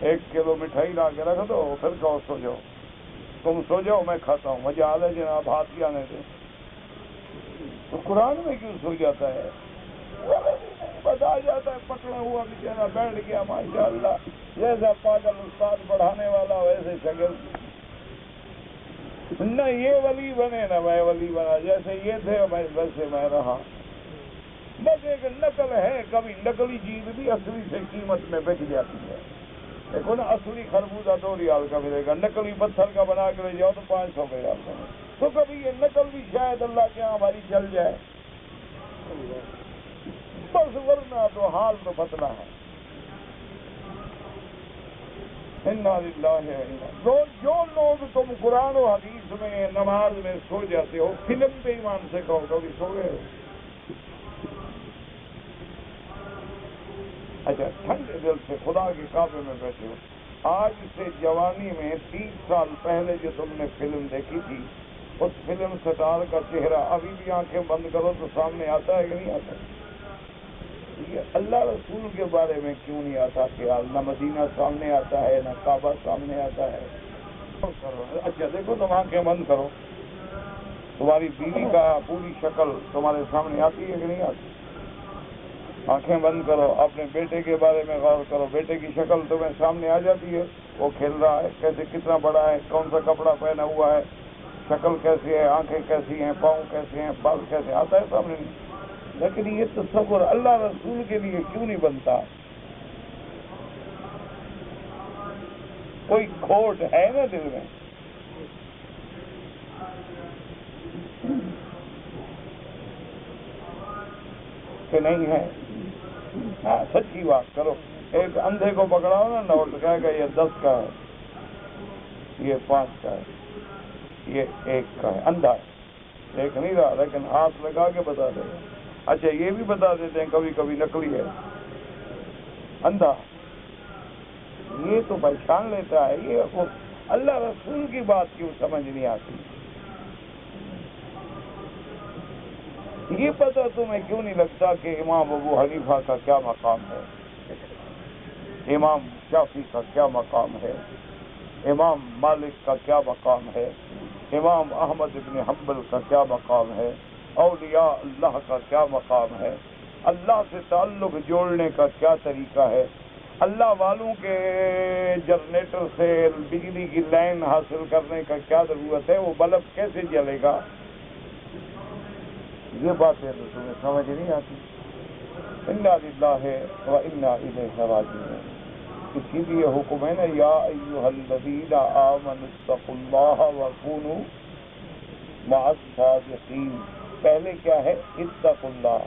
A: 1 کلو مٹھائی لا کے رکھ دو پھر غوث ہو جاؤ، تم سو جاؤ میں کھاتا ہوں، مجھے آدھا جناب ہاتھ ہی آنے دے۔ تو قرآن میں کیوں سو جاتا ہے؟ بس آ جاتا ہے پکڑا ہوا بیچارہ بیٹھ گیا ماشاءاللہ، جیسا پاگل استاد پڑھانے والا ویسے شگل، نہ یہ ولی بنے نہ میں ولی بنا، جیسے یہ تھے ویسے میں رہا۔ بس ایک نقل ہے، کبھی نقلی چیز بھی اصلی سے قیمت میں بک جاتی ہے۔ دیکھو نا، اصلی خربوزہ 2 ریال کا ملے گا، نقلی پتھر کا بنا کے لے جاؤ تو 500 کا ریال کا۔ تو کبھی یہ نقل بھی شاید اللہ کے یہاں ہماری چل جائے، بس ورنہ تو حال تو فتنہ ہے۔ انا للہ و انا، جو لوگ تم قرآن و حدیث میں نماز میں سو جاتے ہو، فلم پہ ایمان سے کہو کبھی سو گئے ہو؟ اچھا، ٹھنڈے دل سے خدا کے کعبے میں بیٹھے ہو، آج سے جوانی میں 30 سال پہلے جو تم نے فلم دیکھی تھی، اس فلم سٹار کا چہرہ ابھی بھی آنکھیں بند کرو تو سامنے آتا ہے کہ نہیں آتا؟ یہ اللہ رسول کے بارے میں کیوں نہیں آتا خیال؟ نہ مدینہ سامنے آتا ہے، نہ کعبہ سامنے آتا ہے۔ اچھا دیکھو، تم آنکھیں بند کرو، تمہاری بیوی کا پوری شکل تمہارے سامنے آتی ہے کہ نہیں آتی؟ آنکھیں بند کرو، اپنے بیٹے کے بارے میں غور کرو، بیٹے کی شکل تمہیں سامنے آ جاتی ہے؟ وہ کھیل رہا ہے کیسے، کتنا بڑا ہے، کون سا کپڑا پہنا ہوا ہے، شکل کیسی ہے، آنکھیں کیسی ہیں، پاؤں کیسے ہیں، بال کیسے، آتا ہے سامنے؟ لیکن یہ تصور اللہ رسول کے لیے کیوں نہیں بنتا؟ کوئی کھوٹ ہے نا دل میں؟ کہ نہیں ہے؟ ہاں، سچی بات کرو۔ ایک اندھے کو پکڑاؤ نا، نوٹ کہے گا یہ 10 کا ہے، یہ 5 کا ہے، یہ 1 کا ہے، اندھا ہے، دیکھ نہیں رہا لیکن ہاتھ لگا کے بتا دے گا۔ اچھا، یہ بھی بتا دیتے ہیں کبھی کبھی نقلی ہے، اندھا، یہ تو پہچان لیتا ہے۔ یہ اللہ رسول کی بات کیوں سمجھ نہیں آتی؟ یہ پتہ تمہیں کیوں نہیں لگتا کہ امام ابو حنیفہ کا کیا مقام ہے، امام شافعی کا کیا مقام ہے، امام مالک کا کیا مقام ہے، امام احمد بن حنبل کا کیا مقام ہے، اولیاء اللہ کا کیا مقام ہے، اللہ سے تعلق جوڑنے کا کیا طریقہ ہے، اللہ والوں کے جنریٹر سے بجلی کی لائن حاصل کرنے کا کیا ضرورت ہے، وہ بلب کیسے جلے گا؟ یہ باتیں تو تمہیں سمجھ نہیں آتی۔ انا للہ و انا الیہ راجعون۔ اسی لیے حکم ہے نا، یا ایھا الذین آمنوا اتقوا اللہ وکونوا مع الصادقین۔ پہلے کیا ہے؟ اتقوا اللہ،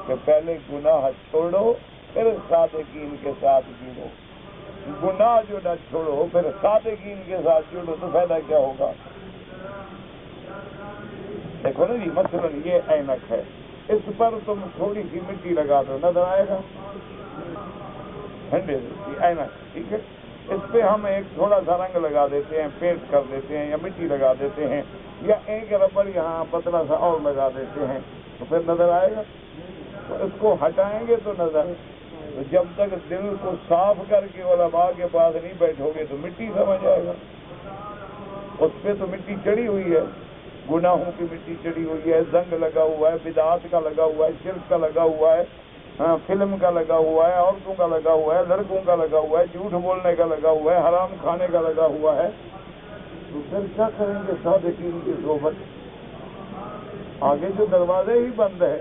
A: کہ پہلے گناہ چھوڑو پھر صادقین کے ساتھ جڑو۔ گناہ جو نہ چھوڑو پھر صادقین کے ساتھ جڑو تو فائدہ کیا ہوگا؟ دیکھو نا جی، مثلا یہ اینک ہے، اس پر تم تھوڑی سی مٹی لگا دو، نظر آئے گا؟ ٹھنڈے کی اینک، ٹھیک ہے، اس پہ ہم ایک تھوڑا سا رنگ لگا دیتے ہیں، پینٹ کر دیتے ہیں، یا مٹی لگا دیتے ہیں، یا ایک ربڑ یہاں پتلا سا اور لگا دیتے ہیں، تو پھر نظر آئے گا؟ تو اس کو ہٹائیں گے تو نظر، تو جب تک دل کو صاف کر کے علماء کے پاس نہیں بیٹھو گے تو مٹی سمجھ آئے گا۔ اس پہ تو مٹی چڑھی ہوئی ہے، گناہوں کی مٹی چڑھی ہوئی ہے، زنگ لگا ہوا ہے، بدعات کا لگا ہوا ہے، شرک کا لگا ہوا ہے، فلم کا لگا ہوا ہے، عورتوں کا لگا ہوا ہے، لڑکوں کا لگا ہوا ہے، جھوٹ بولنے کا لگا ہوا ہے، حرام کھانے کا لگا ہوا ہے، تو پھر کیا کریں گے صادقین کی صحبت؟ آگے جو دروازے ہی بند ہے۔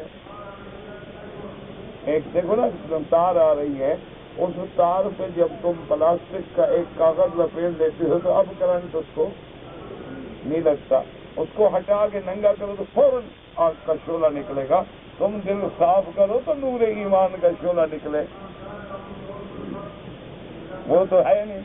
A: ایک دیکھو نا، تار آ رہی ہے، اس تار پہ جب تم پلاسٹک کا ایک کاغذ لپیٹ دیتے ہو تو اب کرنٹ اس کو نہیں لگتا، اس کو ہٹا کے ننگا کرو تو فوراً آگ کا شعلہ نکلے گا۔ تم دل صاف کرو تو نور ایمان کا شعلہ نکلے، وہ تو ہے نہیں۔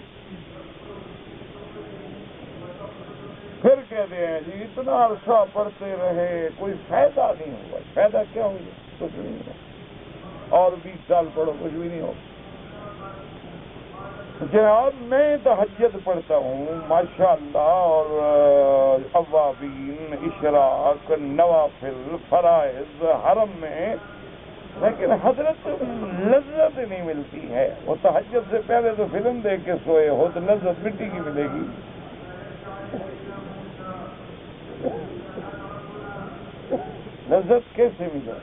A: پھر کہتے ہیں جی اتنا عرصہ پڑھتے رہے کوئی فائدہ نہیں ہوا۔ فائدہ کیا ہوگا؟ کچھ نہیں ہوا، اور 20 سال پڑھو کچھ بھی نہیں ہوگا۔ جناب میں تہجد پڑھتا ہوں ماشاءاللہ، اور اوابین، اشراق، نوافل، فرائض حرم میں، لیکن حضرت لذت نہیں ملتی ہے۔ وہ تہجد سے پہلے تو فلم دیکھ کے سوئے ہو تو لذت مٹی کی ملے گی۔ لذت کیسے ملے؟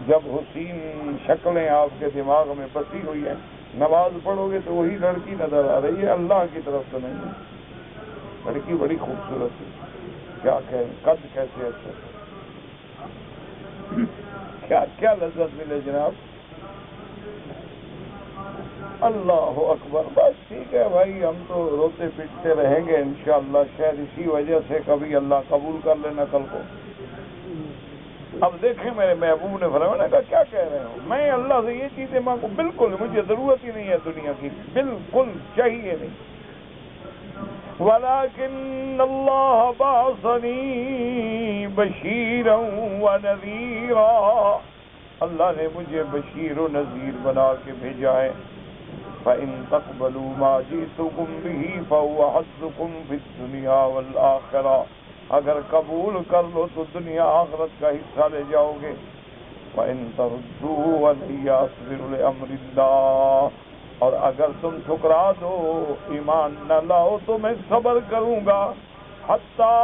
A: جب حسین شکلیں آپ کے دماغ میں بسی ہوئی ہیں، نماز پڑھو گے تو وہی لڑکی نظر آ رہی ہے، اللہ کی طرف سے نہیں ہے۔ لڑکی بڑی خوبصورت ہے، کیا کہیں، قد کیسے اچھا، کیا کیا لذت ملے جناب۔ اللہ اکبر۔ بس ٹھیک ہے بھائی، ہم تو روتے پیٹتے رہیں گے انشاءاللہ، شاید اسی وجہ سے کبھی اللہ قبول کر لینا کل کو۔ اب دیکھیں میرے محبوب نے فرمایا کہ کیا کہہ رہے ہو، میں اللہ سے یہ چیزیں مانگوں، بالکل مجھے ضرورت ہی نہیں ہے دنیا کی، بالکل چاہیے نہیں۔ وَلَكِنَّ اللَّهَ بَعَثَنِي بَشِيرًا وَنَذِيرًا، اللہ نے مجھے بشیر و نذیر بنا کے بھیجا ہے۔ فَإِن تَقْبَلُوا مَا جِئْتُكُم بِهِ فَهُوَ حَظُّكُم فِي الدُّنْيَا وَالْآخِرَةِ، اگر قبول کر لو تو دنیا آخرت کا حصہ لے جاؤ گے۔ وَإِن تَرُدُّوا وَلَن يَصْبِرُوا لِأَمْرِ اللَّهِ، اور اگر تم ٹھکرا دو، ایمان نہ لاؤ تو میں صبر کروں گا، حَتَّى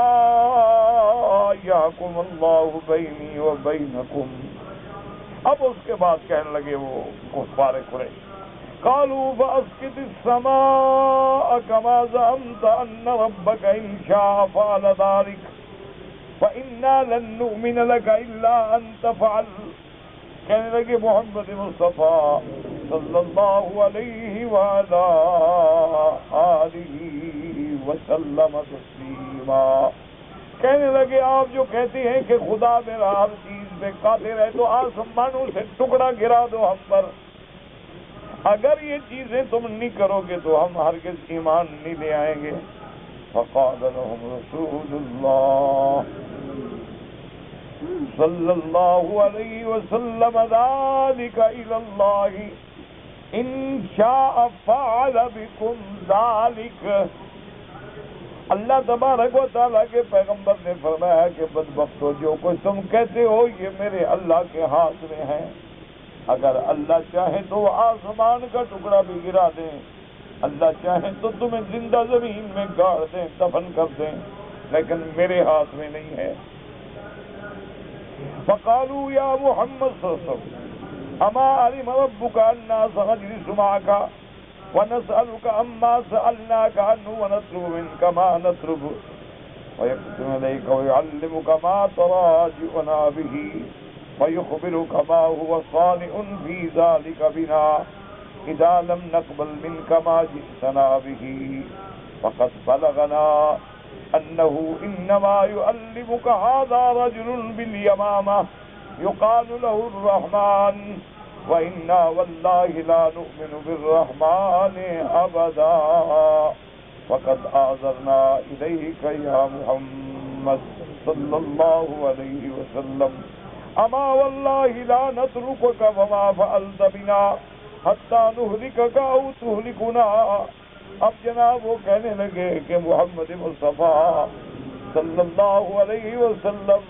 A: يَحْكُمَ اللَّهُ بَيْنِي وَبَيْنَكُمْ۔ اب اس کے بعد کہنے لگے وہ کفار قریش، قالوا فأسقط السماء كما زعمت أن ربك إن شاء فعل ذلك فإنا لن نؤمن لك إلا أن تفعل۔ کہنے لگے محمد مصطفیٰ صلی اللہ علیہ وآلہ وسلم تسلیما، کہنے لگے آپ جو کہتے ہیں کہ خدا میرا ہر چیز پہ قادر ہے تو آسمانوں سے ٹکڑا گرا دو ہم پر، اگر یہ چیزیں تم نہیں کرو گے تو ہم ہرگز ایمان نہیں لے آئیں گے۔ فقال لهم رسول اللہ صلی اللہ علیہ وسلم ذلك الى اللہ ان شاء فعل بكم ذلك۔ اللہ تبارک و تعالیٰ کے پیغمبر نے فرمایا کہ بدبختو، جو کچھ تم کہتے ہو یہ میرے اللہ کے ہاتھ میں ہے، اگر اللہ چاہے تو وہ آسمان کا ٹکڑا بھی گرا دیں، اللہ چاہے تو تمہیں زندہ زمین میں گاڑ دیں، دفن کر دیں، لیکن میرے ہاتھ میں نہیں ہے۔ فقالوا یا محمد صلی اللہ علیہ وسلم اما علم ربک انا سنجلس معك ونسألك عما سألناك عنه ونطلب منك ما نطلب ويقسم إليك ويعلمك ما تراجعنا به ويخبرك ما هو صانع في ذلك بنا إذا لم نقبل منك ما جئتنا به فقد بلغنا أنه إنما يعلمك هذا رجل باليمامة يقال له الرحمن وإنا والله لا نؤمن بالرحمن أبدا فقد آذرنا إليك يا محمد صلى الله عليه وسلم اما والله لا نتركك وما فعلت بنا حتى نهلكك او تهلكنا۔ اب جناب وہ کہنے لگے کہ محمد مصطفیٰ صلی اللہ علیہ وسلم،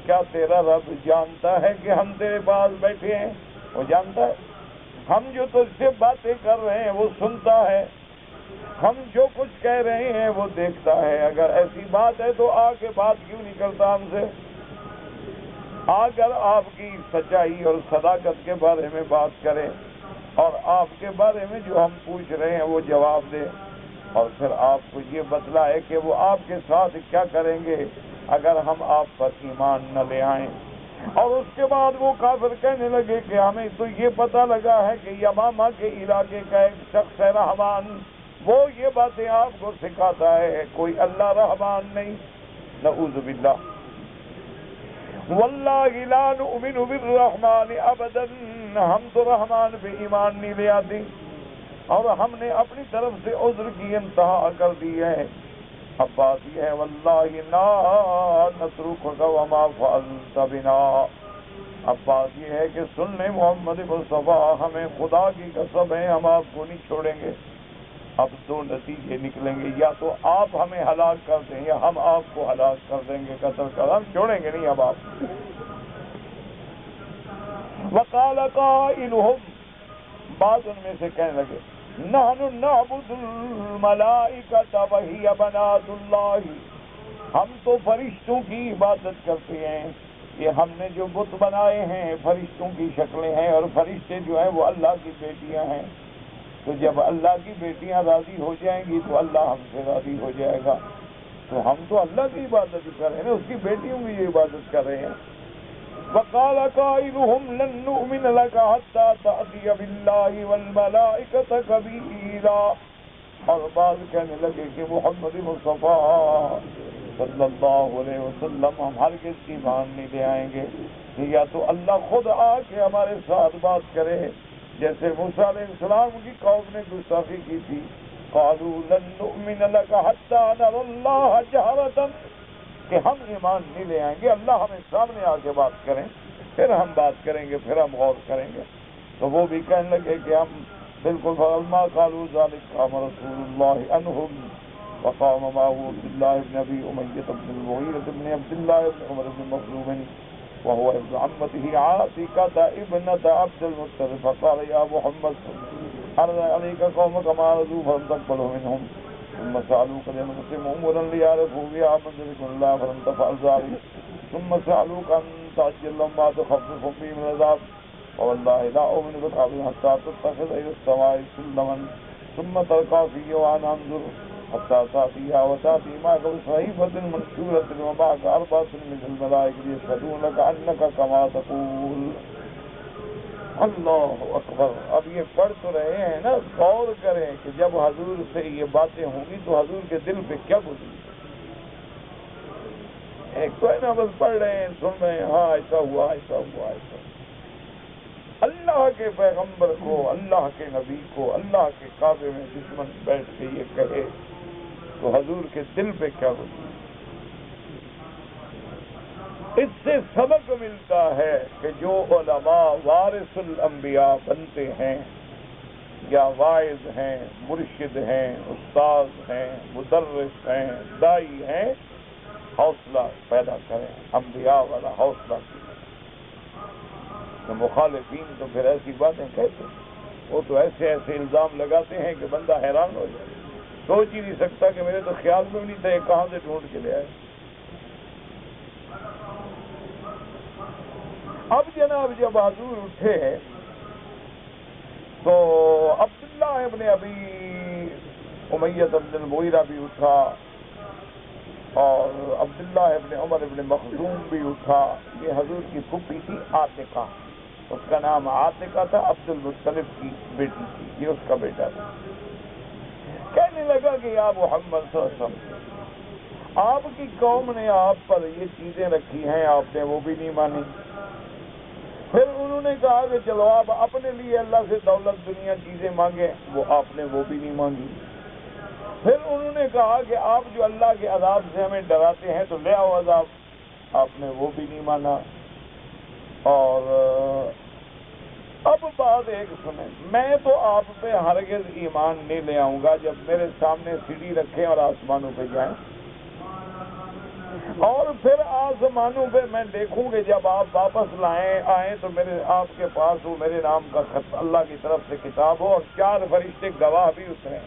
A: کیا تیرا رب جانتا ہے کہ ہم تیرے پاس بیٹھے ہیں؟ وہ جانتا ہے، ہم جو تجھ سے باتیں کر رہے ہیں وہ سنتا ہے، ہم جو کچھ کہہ رہے ہیں وہ دیکھتا ہے، اگر ایسی بات ہے تو آ کے بات کیوں نہیں کرتا ہم سے؟ اگر آپ کی سچائی اور صداقت کے بارے میں بات کریں اور آپ کے بارے میں جو ہم پوچھ رہے ہیں وہ جواب دیں، اور پھر آپ کو یہ بتلائے کہ وہ آپ کے ساتھ کیا کریں گے اگر ہم آپ پر ایمان نہ لے آئیں۔ اور اس کے بعد وہ کافر کہنے لگے کہ ہمیں تو یہ پتہ لگا ہے کہ یمامہ کے علاقے کا ایک شخص ہے رحمان، وہ یہ باتیں آپ کو سکھاتا ہے، کوئی اللہ رحمان نہیں، نعوذ باللہ۔ واللہ لا نؤمن بالرحمن ابدا، ہم تو رحمان پہ ایمان نہیں لے آتے، اور ہم نے اپنی طرف سے عذر کی انتہا کر دی ہے۔ اب بات یہ ہے واللہ لا نترکک وما فعلت بنا، اب بات یہ ہے کہ سن لیں محمد مصطفیٰ، ہمیں خدا کی قسم ہے ہم آپ کو نہیں چھوڑیں گے۔ اب دو نتیجے نکلیں گے، یا تو آپ ہمیں ہلاک کر دیں یا ہم آپ کو ہلاک کر دیں گے، قتل کر، ہم چھوڑیں گے نہیں اب آپ۔ وقال قائلهم، بعض ان میں سے کہنے لگے نحن نعبد الملائکۃ وہی بنات اللہ ہم تو فرشتوں کی عبادت کرتے ہیں، یہ ہم نے جو بت بنائے ہیں فرشتوں کی شکلیں ہیں، اور فرشتے جو ہیں وہ اللہ کی بیٹیاں ہیں، تو جب اللہ کی بیٹیاں راضی ہو جائیں گی تو اللہ ہم سے راضی ہو جائے گا، تو ہم تو اللہ کی عبادت کر رہے ہیں، اس کی بیٹیوں کی یہ عبادت کر رہے ہیں۔ وقال قائلهم لن نؤمن لك حتى تأتي بالله والملائكة قبيلا، اور بعض کہنے لگے کہ محمد مصطفیٰ صلی اللہ علیہ وسلم ہم ہرگز ایمان نہیں لے آئیں گے کہ یا تو اللہ خود آ کے ہمارے ساتھ بات کرے، جیسے موسیٰ علیہ السلام کی قوم نے گستاخی کی تھی، قالوا لن نؤمن لك حتى نرى الله جهرة، کہ ہم ایمان نہیں لے آئیں گے، اللہ ہمیں سامنے آ کے بات کریں پھر ہم بات کریں گے، پھر ہم غور کریں گے۔ تو وہ بھی کہنے لگے کہ ہم بالکل فلما قالوا ذلك قام رسول الله عنهم وقام معه عبد الله بن ابي اميه بن المغيرة بن عبد الله بن عمر بن مخزوم وهو ابن عمته عاتكة ابنة عبد المطلب، فقال يا محمد أرد عليك قومك ما رضوا فلم تقبله منهم، ثم سألوك لنقسم أمورا ليعرفوا بها من ذكر الله فلم تفعل ذلك، ثم سألوك أن تعجل لهم ما تخففهم به من العذاب، فوالله لا أؤمن بك حتى تتخذ إلى السماء سلما ثم ترقى فيه وأنا أنظر حتى تأتيها وتأتي معك بصحيفة منشورة ومعك 4 من الملائكة يشهدون لك أنك كما تقول۔ اللہ اکبر۔ اب یہ پڑھ تو رہے ہیں نا، غور کریں کہ جب حضور سے یہ باتیں ہوں گی تو حضور کے دل پہ کیا گزری۔ ایک تو ہے نا بس پڑھ رہے ہیں، سن رہے ہیں، ہاں ایسا ہوا ایسا ہوا ایسا ہوا۔ اللہ کے پیغمبر کو، اللہ کے نبی کو اللہ کے کعبے میں دشمن بیٹھ کے یہ کہے تو حضور کے دل پہ کیا گزری۔ اس سے سبق ملتا ہے کہ جو علماء وارث الانبیاء بنتے ہیں یا واعظ ہیں، مرشد ہیں، استاد ہیں، مدرس ہیں، دائی ہیں، حوصلہ پیدا کریں، انبیاء والا حوصلہ کیا۔ تو مخالفین تو پھر ایسی باتیں کہتے ہیں، وہ تو ایسے ایسے الزام لگاتے ہیں کہ بندہ حیران ہو جائے، سوچ ہی نہیں سکتا کہ میرے تو خیال میں بھی نہیں تھا یہ کہاں سے ڈھونڈ کے لے آئے۔ اب جناب جب حضور اٹھے تو عبداللہ ابن ابی امیہ بن المغیرہ بھی اٹھا اور عبداللہ ابن عمر ابن مخزوم بھی اٹھا۔ یہ حضور کی پھوپھی تھی عاتکہ، اس کا نام عاتکہ تھا، عبد المطلب کی بیٹی تھی، یہ اس کا بیٹا تھا۔ کہنے لگا کہ یا محمد صلی اللہ علیہ وسلم، آپ کی قوم نے آپ پر یہ چیزیں رکھی ہیں، آپ نے وہ بھی نہیں مانی۔ پھر انہوں نے کہا کہ چلو آپ اپنے لیے اللہ سے دولت دنیا چیزیں مانگیں، وہ آپ نے وہ بھی نہیں مانگی۔ پھر انہوں نے کہا کہ آپ جو اللہ کے عذاب سے ہمیں ڈراتے ہیں تو لے آؤ عذاب، آپ نے وہ بھی نہیں مانا۔ اور اب بات ایک سنیں، میں تو آپ پہ ہرگز ایمان نہیں لے آؤں گا جب میرے سامنے سیڑھی رکھیں اور آسمانوں پہ جائیں، اور پھر آسمانوں پہ میں دیکھوں کہ جب آپ واپس آئیں تو میرے آپ کے پاس وہ میرے نام کا خط اللہ کی طرف سے کتاب ہو اور 4 فرشتے گواہ بھی اتریں۔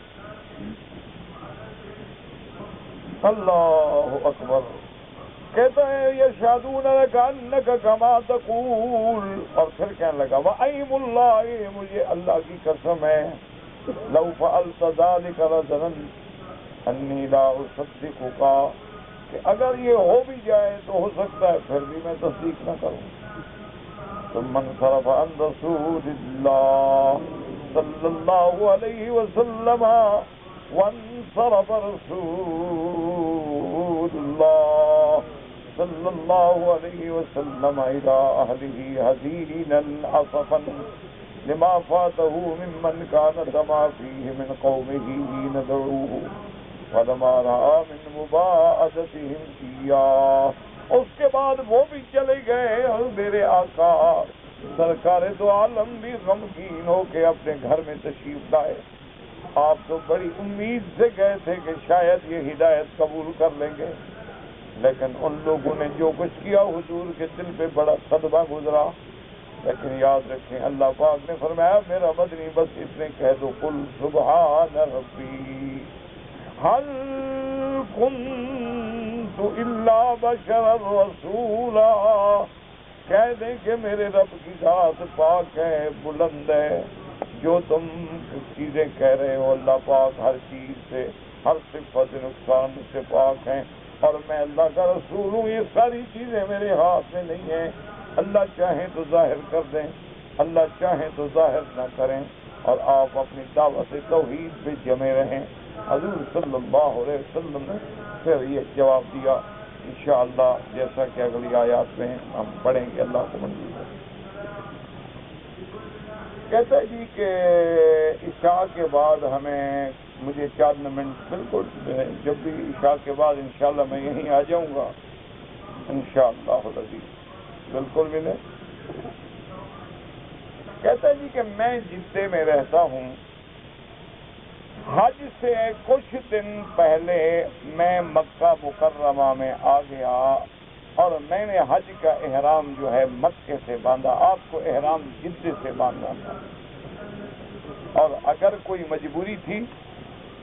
A: اللہ اکبر۔ کہتا ہے یشہدون لک انک کما تقول، اور پھر کہنے لگا وَأَيْمُ اللَّهِ، مجھے اللہ کی قسم ہے، لو فعلت ذلك لظننت انی لا اصدقک، کہ اگر یہ ہو بھی جائے تو ہو سکتا ہے پھر بھی میں تصدیق نہ کروں۔ ثم انصرف عن رسول اللہ صلی اللہ علیہ وسلم وانصرف رسول اللہ صلی اللہ علیہ وسلم الى اہلہ حزینا اسفا لما فاته ممن كان سما فيه من قومه حين دعوه فلما رأى من مباعدتهم إياه، اس کے بعد وہ بھی چلے گئے اور میرے آقا سرکار دو عالم بھی غمگین ہو کے اپنے گھر میں تشریف لائے۔ آپ تو بڑی امید سے گئے تھے کہ شاید یہ ہدایت قبول کر لیں گے، لیکن ان لوگوں نے جو کچھ کیا حضور کے دل پہ بڑا صدمہ گزرا۔ لیکن یاد رکھیں اللہ پاک نے فرمایا میرا مدنی بس اتنے کہہ دو قل سبحان ربی هل كنت الا بشرا رسولا، کہہ دیں کہ میرے رب کی ذات پاک ہے، بلند ہے، جو تم چیزیں کہہ رہے ہو اللہ پاک ہر چیز سے، ہر صفت نقصان سے پاک ہیں، اور میں اللہ کا رسول ہوں، یہ ساری چیزیں میرے ہاتھ میں نہیں ہیں۔ اللہ چاہیں تو ظاہر کر دیں، اللہ چاہیں تو ظاہر نہ کریں، اور آپ اپنی دعوت توحید پہ جمے رہیں۔ حضور صلی اللہ علیہ وسلم نے پھر یہ جواب دیا انشاءاللہ، جیسا کہ اگلی آیات میں ہم پڑھیں گے، اللہ کو منظور ہے۔ کہتا ہے جی کہ عشاء کے بعد مجھے 4 منٹ بالکل، جب بھی عشاء کے بعد انشاءاللہ میں یہیں آ جاؤں گا انشاءاللہ العزیز، بالکل ملے۔ کہتا ہے جی کہ میں جدے میں رہتا ہوں، حج سے کچھ دن پہلے میں مکہ مکرمہ میں آ گیا، اور میں نے حج کا احرام جو ہے مکے سے باندھا، آپ کو احرام جدے سے باندھنا تھا، اور اگر کوئی مجبوری تھی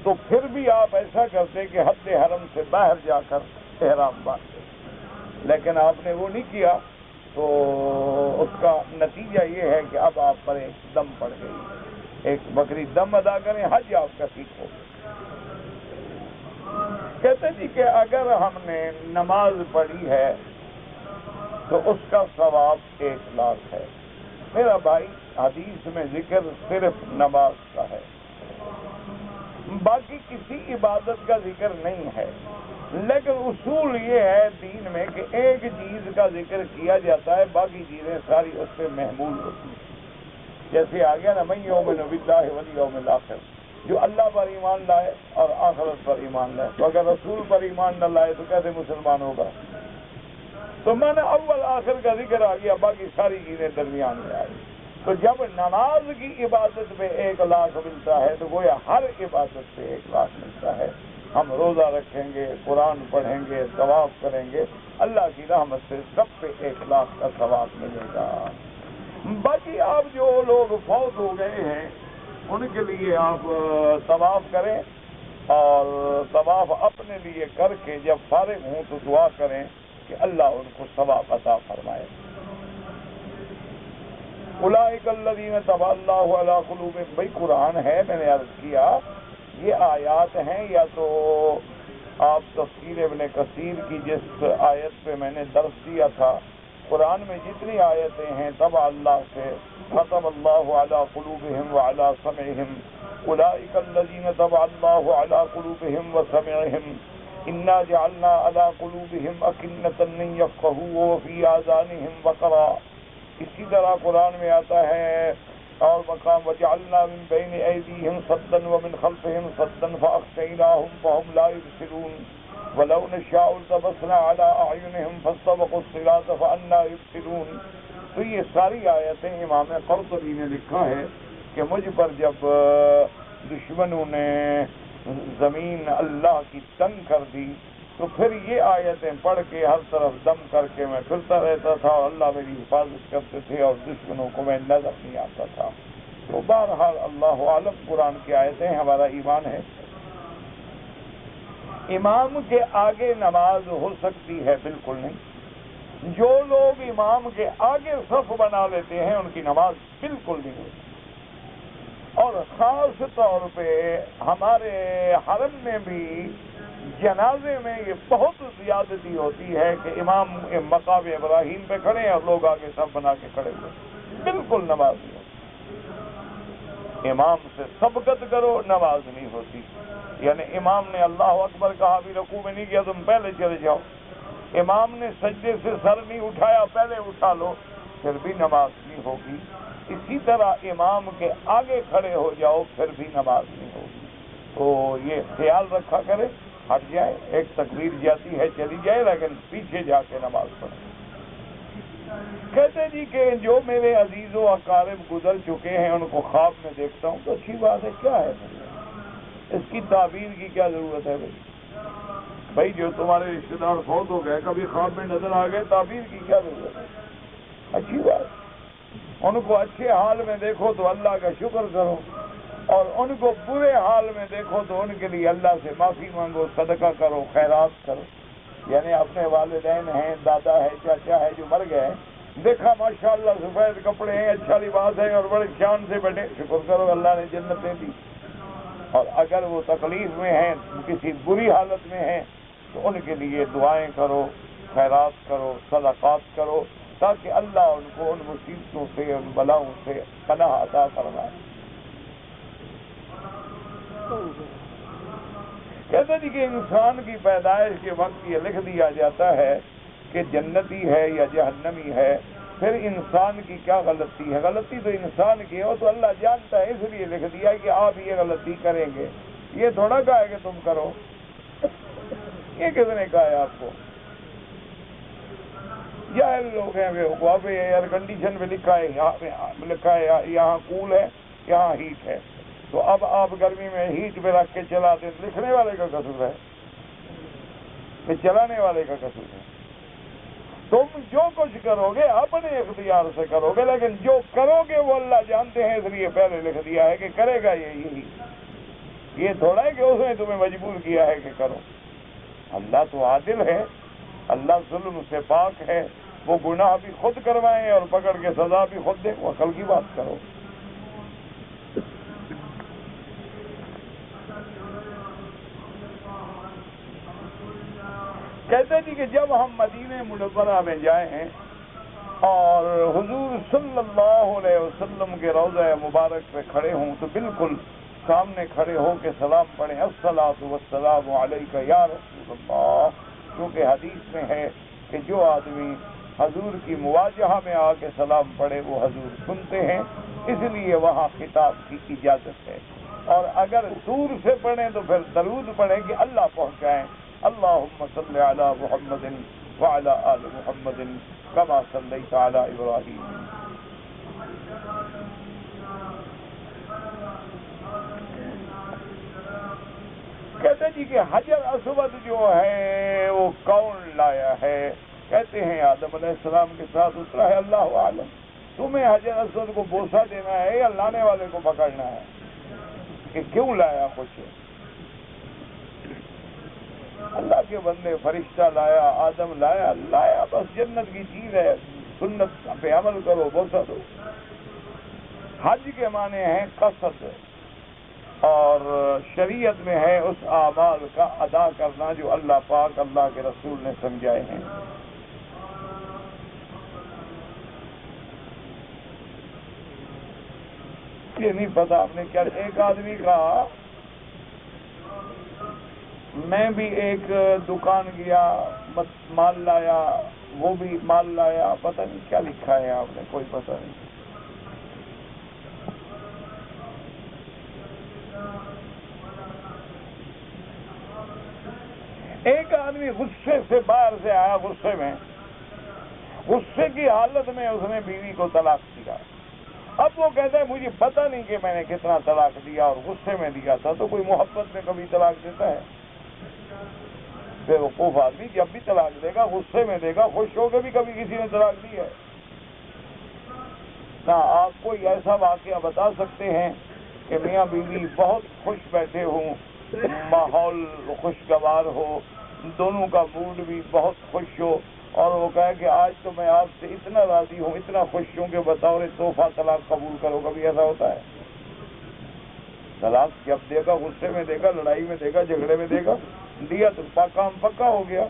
A: تو پھر بھی آپ ایسا کرتے کہ حد حرم سے باہر جا کر احرام باندھتے، لیکن آپ نے وہ نہیں کیا، تو اس کا نتیجہ یہ ہے کہ اب آپ پر ایک دم پڑ گئی، ایک بکری دم ادا کریں، حج آپ کا ٹھیک ہو گیا۔ کہتے جی کہ اگر ہم نے نماز پڑھی ہے تو اس کا ثواب 1,00,000 ہے۔ میرا بھائی، حدیث میں ذکر صرف نماز کا ہے، باقی کسی عبادت کا ذکر نہیں ہے، لیکن اصول یہ ہے دین میں کہ ایک چیز کا ذکر کیا جاتا ہے، باقی چیزیں ساری اس پہ محمول ہوتی ہیں۔ جیسے آ گیا نا، من یؤمن باللہ والیوم الآخر، جو اللہ پر ایمان لائے اور آخرت پر ایمان لائے، تو اگر رسول پر ایمان نہ لائے تو کیسے مسلمان ہوگا؟ تو میں نے اول آخر کا ذکر آ گیا، باقی ساری چیزیں درمیان میں آئی۔ تو جب نماز کی عبادت پہ 1,00,000 ملتا ہے تو گویا ہر عبادت پہ 1,00,000 ملتا ہے۔ ہم روزہ رکھیں گے، قرآن پڑھیں گے، طواف کریں گے، اللہ کی رحمت سے سب پہ 1,00,000 کا ثواب ملے گا۔ باقی آپ جو لوگ فوت ہو گئے ہیں ان کے لیے آپ طواف کریں، اور طواف اپنے لیے کر کے جب فارغ ہوں تو دعا کریں کہ اللہ ان کو ثواب عطا فرمائے۔ اولئک الذین طبع اللہ علی قلوبہم، بھائی قرآن ہے، میں نے عرض کیا یہ آیات ہیں، یا تو آپ تفسیر ابن کثیر کی جس آیت پہ میں نے درس دیا تھا، قرآن میں جتنی آیتیں ہیں طبع اللہ سے، ختم اللہ علی قلوبہم وعلی سمعہم، اولئک الذین طبع اللہ علی قلوبہم وسمعہم، انا جعلنا علی قلوبہم اکنۃ ان یفقہوا وفی آذانہم وقرا۔ اسی طرح قرآن میں آتا ہے اور مقام وجعلنا من بین ایدیہم سدا ومن خلفہم سدا فاغشیناہم فہم لا یبصرون ولو نشاء التبسنا علی اعینہم فاستبقوا الصراط فأنی یبصرون۔ تو یہ ساری آیتیں امام قرطبی نے لکھا ہے کہ مجھ پر جب دشمنوں نے زمین اللہ کی تنگ کر دی تو پھر یہ آیتیں پڑھ کے ہر طرف دم کر کے میں پھرتا رہتا تھا، اور اللہ میری حفاظت کرتے تھے، اور دشمنوں کو میں نظر نہیں آتا تھا۔ تو بہرحال اللہ عالم، قرآن کی آیتیں ہمارا ایمان ہے۔ امام کے آگے نماز ہو سکتی ہے؟ بالکل نہیں۔ جو لوگ امام کے آگے صف بنا لیتے ہیں ان کی نماز بالکل نہیں ہوتی، اور خاص طور پہ ہمارے حرم میں بھی جنازے میں یہ بہت زیادتی ہوتی ہے کہ امام مقام ابراہیم پہ کھڑے ہیں اور لوگ آگے سب بنا کے کھڑے ہوئے، بالکل نماز نہیں ہوتی۔ امام سے سبقت کرو، نماز نہیں ہوتی۔ یعنی امام نے اللہ اکبر کہا بھی رکوع میں نہیں کیا، تم پہلے چلے جاؤ۔ امام نے سجدے سے سر نہیں اٹھایا، پہلے اٹھا لو، پھر بھی نماز نہیں ہوگی۔ اسی طرح امام کے آگے کھڑے ہو جاؤ، پھر بھی نماز نہیں ہوگی۔ تو یہ خیال رکھا کرے، ہٹ جائے، ایک تکبیر جاتی ہے چلی جائے، لیکن پیچھے جا کے نماز پڑھے۔ کہتے جی کہ جو میرے عزیز و اقارب گزر چکے ہیں ان کو خواب میں دیکھتا ہوں تو اچھی بات ہے، کیا ہے اس کی تعبیر کی کیا ضرورت ہے؟ بھائی جو تمہارے رشتے دار فوت ہو گئے کبھی خواب میں نظر آ گئے، تعبیر کی کیا ضرورت ہے؟ اچھی بات، ان کو اچھے حال میں دیکھو تو اللہ کا شکر کرو، اور ان کو برے حال میں دیکھو تو ان کے لیے اللہ سے معافی مانگو، صدقہ کرو، خیرات کرو۔ یعنی اپنے والدین ہیں، دادا ہے، چاچا ہے جو مر گئے، دیکھا ماشاءاللہ سفید کپڑے ہیں، اچھا لباس ہے اور بڑے شان سے بیٹھے، شکر کرو اللہ نے جنت دے دی۔ اور اگر وہ تکلیف میں ہیں، کسی بری حالت میں ہیں، تو ان کے لیے دعائیں کرو، خیرات کرو، صدقات کرو، تاکہ اللہ ان کو ان مصیبتوں سے، ان بلاؤں سے پناہ عطا فرمائے۔ کہتے جی کہ انسان کی پیدائش کے وقت یہ لکھ دیا جاتا ہے کہ جنتی ہے یا جہنمی ہے، پھر انسان کی کیا غلطی ہے؟ غلطی تو انسان کی ہے، وہ تو اللہ جانتا ہے، اس لیے لکھ دیا کہ آپ یہ غلطی کریں گے۔ یہ تھوڑا کہا ہے کہ تم کرو، یہ کس نے کہا ہے آپ کو؟ جاہل لوگ ہیں وہاں پہ ایئر کنڈیشن پہ لکھا ہے یہاں کول ہے، یہاں ہیٹ ہے، تو اب آپ گرمی میں ہیٹ پہ رکھ کے چلاتے ہیں، لکھنے والے کا قصور ہے کہ چلانے والے کا قصور ہے؟ تم جو کچھ کرو گے اپنے اختیار سے کرو گے، لیکن جو کرو گے وہ اللہ جانتے ہیں، اس لیے پہلے لکھ دیا ہے کہ کرے گا یہی۔ یہ تھوڑا ہے کہ اس نے تمہیں مجبور کیا ہے کہ کرو۔ اللہ تو عادل ہے، اللہ ظلم سے پاک ہے، وہ گناہ بھی خود کروائیں اور پکڑ کے سزا بھی خود دے، وہ عقل کی بات کرو۔ کہتے جی کہ جب ہم مدینہ منورہ میں جائیں ہیں اور حضور صلی اللہ علیہ وسلم کے روضہ مبارک پہ کھڑے ہوں تو بالکل سامنے کھڑے ہو کے سلام پڑھیں، الصلاۃ والسلام علیک یا رسول اللہ، کیونکہ حدیث میں ہے کہ جو آدمی حضور کی مواجہہ میں آ کے سلام پڑھے وہ حضور سنتے ہیں، اس لیے وہاں خطاب کی اجازت ہے۔ اور اگر دور سے پڑھیں تو پھر درود پڑھیں کہ اللہ پہنچائیں، اللہم صلی علی محمد وعلی آل محمد کما صلیت علی ابراہیم۔ کہتے جی کہ حجر اسود جو ہے وہ کون لایا ہے؟ کہتے ہیں آدم علیہ السلام کے ساتھ اترا ہے، اللہ عالم۔ تمہیں حجر اسود کو بوسہ دینا ہے یا لانے والے کو پکڑنا ہے کہ کیوں لایا کچھ؟ اللہ کے بندے، فرشتہ لایا، آدم لایا، بس جنت کی چیز ہے، سنت پہ عمل کرو، بوسہ دو۔ حج کے معنی ہیں قصد، اور شریعت میں ہے اس اعمال کا ادا کرنا جو اللہ پاک، اللہ کے رسول نے سمجھائے ہیں۔ یہ نہیں پتا آپ نے کیا، ایک آدمی کہا میں بھی ایک دکان گیا، مال لایا، وہ بھی مال لایا، پتہ نہیں کیا لکھا ہے آپ نے، کوئی پتہ نہیں۔ ایک آدمی غصے سے باہر سے آیا، غصے کی حالت میں اس نے بیوی کو طلاق دیا۔ اب وہ کہتا ہے مجھے پتہ نہیں کہ میں نے کتنا طلاق دیا اور غصے میں دیا تھا، تو کوئی محبت میں کبھی طلاق دیتا ہے؟ بے وقوف آدمی جب بھی طلاق دے گا غصے میں دے گا، خوش ہو کے بھی کبھی کسی نے طلاق دی ہے؟ نہ آپ کوئی ایسا واقعہ بتا سکتے ہیں کہ میاں بیوی بہت خوش بیٹھے ہوں، ماحول خوشگوار ہو، دونوں کا موڈ بھی بہت خوش ہو، اور وہ کہے کہ آج تو میں آپ سے اتنا راضی ہوں، اتنا خوش ہوں کہ بطور تحفہ طلاق قبول کرو؟ کبھی ایسا ہوتا ہے؟ طلاق جب دے گا غصے میں دے گا، لڑائی میں دے گا، جھگڑے میں دے گا، دیا تو کام پکا ہو گیا۔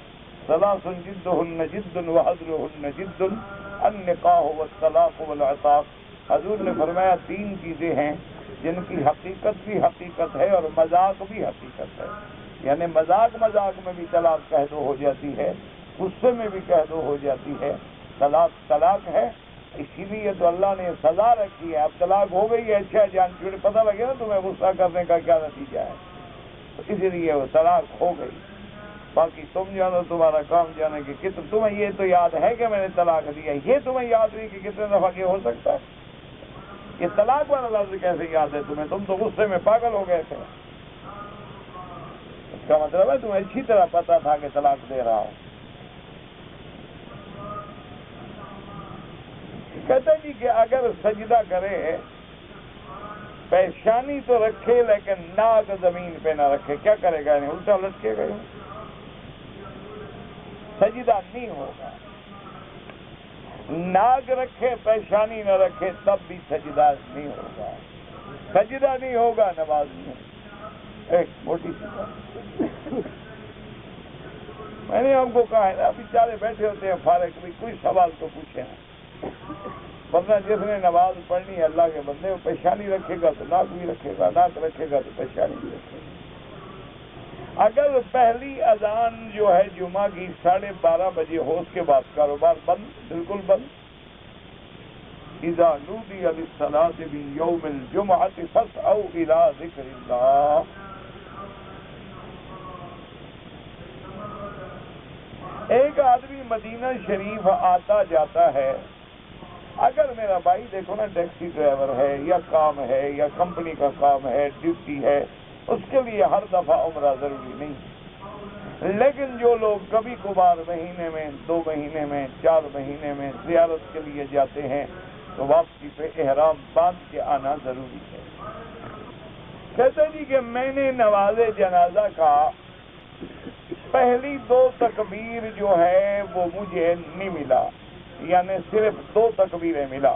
A: ثلاث جدہن جد وحضرہن جد النکاح والطلاق والعتاق۔ حضور نے فرمایا تین چیزیں ہیں جن کی حقیقت بھی حقیقت ہے اور مذاق بھی حقیقت ہے، یعنی مذاق میں بھی طلاق کہہ دو ہو جاتی ہے، غصے میں بھی کہہ دو ہو جاتی ہے۔ طلاق ہے، اسی لیے تو اللہ نے سزا رکھی ہے۔ اب طلاق ہو گئی ہے، اچھا جان چھوڑے، پتہ لگے نا تمہیں غصہ کرنے کا کیا نتیجہ ہے، تو اسی لیے وہ طلاق ہو گئی۔ باقی تم جانو، تمہارا کام جانے کہ تمہیں یہ تو یاد ہے کہ میں نے طلاق دیا، یہ تمہیں یاد نہیں کہ کتنے دفعہ یہ ہو سکتا ہے؟ یہ طلاق والا لفظ کیسے یاد ہے تمہیں؟ تم تو غصے میں پاگل ہو گئے تھے۔ اس کا مطلب ہے تمہیں اچھی طرح پتا تھا کہ طلاق دے رہا ہوں۔ کہتا جی کہ اگر سجدہ کرے پیشانی تو رکھے لیکن ناک زمین پہ نہ رکھے، کیا کرے گا؟ یعنی الٹا لٹکے گا؟ سجدہ نہیں ہوگا. ناک رکھے پیشانی نہ رکھے تب بھی سجدہ نہیں ہوگا. سجدہ نہیں ہوگا نماز میں. ایک موٹی سی بات میں نے ہم کو کہا ہے نا، بیچارے بیٹھے ہوتے ہیں فارغ، بھی کوئی سوال تو پوچھے نا. ورنہ جس نے نماز پڑھنی ہے اللہ کے بندے، وہ پیشانی رکھے گا تو ناک بھی رکھے گا، ناک رکھے گا تو پیشانی بھی رکھے گا. اگر پہلی اذان جو ہے جمعہ کی 12:30 بجے ہو، اس کے بعد کاروبار بند، بالکل بند. اذا نودی للصلاة من یوم الجمعة فاسعوا الى ذکر اللہ. ایک آدمی مدینہ شریف آتا جاتا ہے، اگر میرا بھائی دیکھو نا ٹیکسی ڈرائیور ہے یا کام ہے یا کمپنی کا کام ہے، ڈیوٹی ہے، اس کے لیے ہر دفعہ عمرہ ضروری نہیں. لیکن جو لوگ کبھی کبھار مہینے میں، 2 مہینے میں، 4 مہینے میں زیارت کے لیے جاتے ہیں تو واپسی پہ احرام باندھ کے آنا ضروری ہے. کہتے جی کہ میں نے نماز جنازہ کا پہلی 2 تکبیر جو ہے وہ مجھے نہیں ملا، یعنی صرف 2 تکبیریں ملا.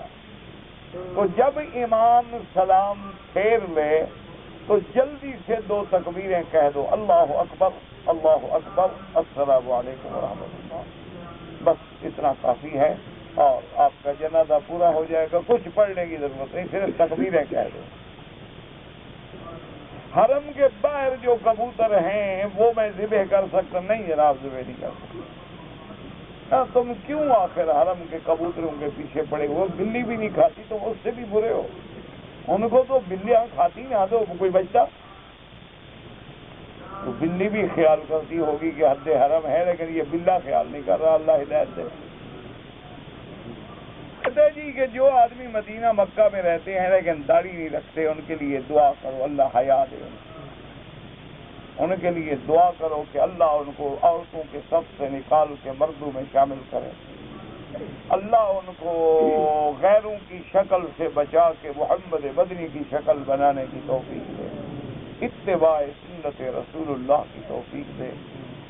A: تو جب امام سلام پھیر لے تو جلدی سے 2 تکبیریں کہہ دو، اللہ اکبر، اللہ اکبر، السلام علیکم ورحمۃ اللہ. بس اتنا کافی ہے اور آپ کا جنازہ پورا ہو جائے گا. کچھ پڑھنے کی ضرورت نہیں، صرف تکبیریں کہہ دو. حرم کے باہر جو کبوتر ہیں وہ میں ذبح کر سکتا نہیں، جناب ذبح نہیں کر سکتا. تم کیوں آخر حرم کے کبوتروں کے پیچھے پڑے ہوئے؟ بلی بھی نہیں کھاتی، تم اس سے بھی برے ہو. ان کو تو بلیاں کھاتی نہ تو کوئی بچتا، تو بلی بھی خیال کرتی ہوگی کہ حد حرم ہے، لیکن یہ بلا خیال نہیں کر رہا. اللہ ہدایت دے. کہتے جی کہ جو آدمی مدینہ مکہ میں رہتے ہیں لیکن داڑھی نہیں رکھتے، ان کے لیے دعا کرو اللہ حیا دے. ان کے لیے دعا کرو کہ اللہ ان کو عورتوں کے صف سے نکال کے مردوں میں شامل کرے. اللہ ان کو غیروں کی شکل سے بچا کے محمد مدنی کی شکل بنانے کی توفیق دے، اتباع سنت رسول اللہ کی توفیق دے،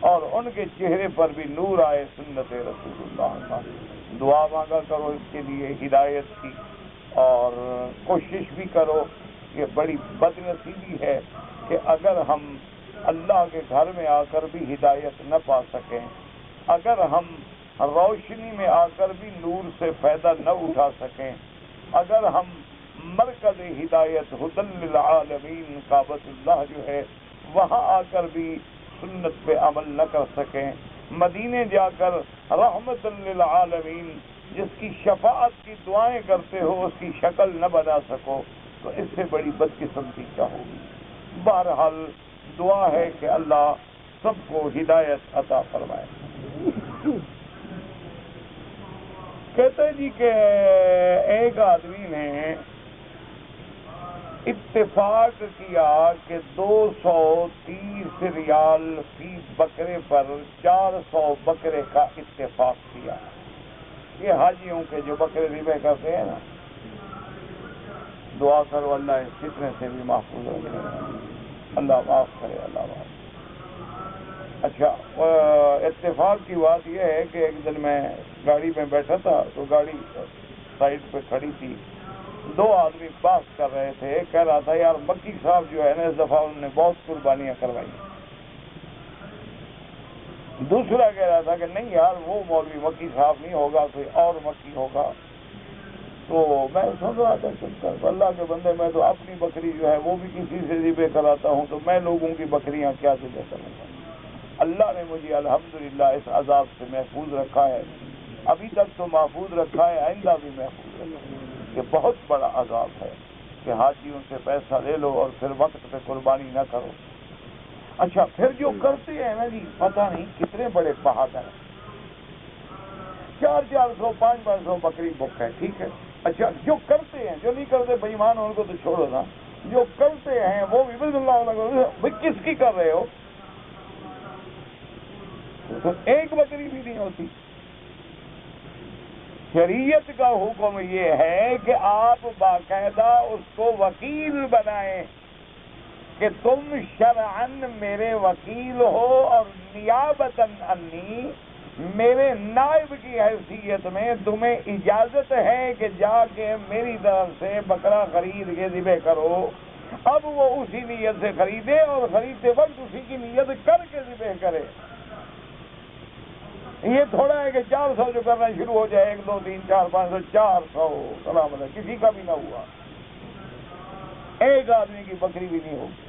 A: اور ان کے چہرے پر بھی نور آئے سنت رسول اللہ کا. دعا مانگا کرو اس کے لیے ہدایت کی، اور کوشش بھی کرو. یہ بڑی بد نصیبی ہے کہ اگر ہم اللہ کے گھر میں آ کر بھی ہدایت نہ پا سکیں، اگر ہم روشنی میں آ کر بھی نور سے فائدہ نہ اٹھا سکیں، اگر ہم مرکز ہدایت ہدی للعالمین کعبۃ اللہ جو ہے وہاں آ کر بھی سنت پہ عمل نہ کر سکیں، مدینے جا کر رحمت للعالمین جس کی شفاعت کی دعائیں کرتے ہو اس کی شکل نہ بنا سکو، تو اس سے بڑی بدقسمتی کیا ہوگی. بہرحال دعا ہے کہ اللہ سب کو ہدایت عطا فرمائے. کہتے جی کہ ایک آدمی نے اتفاق کیا کہ 230 ریال فی بکرے پر 400 بکرے کا اتفاق کیا. یہ حاجیوں کے جو بکرے ذبح کرتے ہیں نا، دعا کرو اللہ اس فتنے سے بھی محفوظ رکھے، اللہ معاف کرے، اللہ معاف. اچھا، اتفاق کی بات یہ ہے کہ ایک دن میں گاڑی میں بیٹھا تھا تو گاڑی سائڈ پہ کھڑی تھی، 2 آدمی بات کر رہے تھے. ایک کہہ رہا تھا یار مکی صاحب جو ہے نا اس دفعہ انہوں نے بہت قربانیاں کروائی. دوسرا کہہ رہا تھا کہ نہیں یار وہ مولوی مکی صاحب نہیں ہوگا، کوئی اور مکی ہوگا. تو میں سن رہا تھا چپ کر، اللہ کے بندے میں تو اپنی بکری جو ہے وہ بھی کسی سے ذبح کراتا ہوں، تو میں لوگوں کی بکریاں کیا ذبح کروں گا. اللہ نے مجھے الحمدللہ اس عذاب سے محفوظ رکھا ہے، ابھی تک تو محفوظ رکھا ہے، آئندہ بھی محفوظ رکھا ہے. یہ بہت بڑا عذاب ہے کہ حاجیوں سے پیسہ لے لو اور پھر وقت پہ قربانی نہ کرو. اچھا، پھر جو کرتے ہیں نا جی پتہ نہیں کتنے بڑے بہادر ہیں. 400 500 بکری بک ہے، ٹھیک ہے. اچھا، جو کرتے ہیں، جو نہیں کرتے بے ایمان ان کو تو چھوڑو نا. جو کرتے ہیں وہ بھی بسم اللہ بھائی کس کی کر رہے ہو؟ تو ایک بکری بھی نہیں ہوتی. شریعت کا حکم یہ ہے کہ آپ باقاعدہ اس کو وکیل بنائیں کہ تم شرعاً میرے وکیل ہو، اور نیابتاً انی میرے نائب کی حیثیت میں تمہیں اجازت ہے کہ جا کے میری طرف سے بکرا خرید کے ذبح کرو۔ اب وہ اسی نیت سے خریدے اور خریدتے وقت اسی کی نیت کر کے ذبح کرے۔ یہ تھوڑا ہے کہ 400 جو کرنا شروع ہو جائے، 1 2 3 4 500 400 سلام علیکم، کسی کا بھی نہ ہوا، ایک آدمی کی بکری بھی نہیں ہوگی۔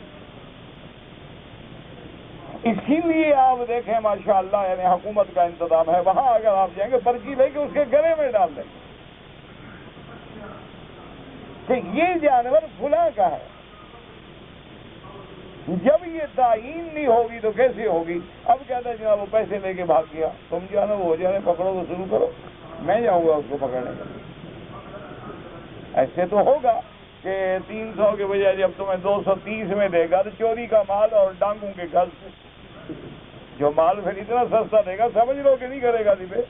A: اسی لیے آپ دیکھیں ماشاءاللہ یعنی حکومت کا انتظام ہے، وہاں اگر آپ جائیں گے پرچی لے کے اس کے گلے میں ڈال دیں کہ یہ جانور فلاں کا ہے۔ جب یہ تعین نہیں ہوگی تو کیسے ہوگی؟ اب کہتا ہے جناب وہ پیسے لے کے بھاگ گیا، تم جانا وہ ہو جانے، پکڑو تو شروع کرو، میں جاؤں گا اس کو پکڑنے کے لیے۔ ایسے تو ہوگا کہ 300 کے بجائے جب تمہیں 230 میں دے گا تو چوری کا مال اور ڈانگوں کے گھر سے جو مال پھر اتنا سستا دے گا، سمجھ لو کہ نہیں کرے گا ذبح۔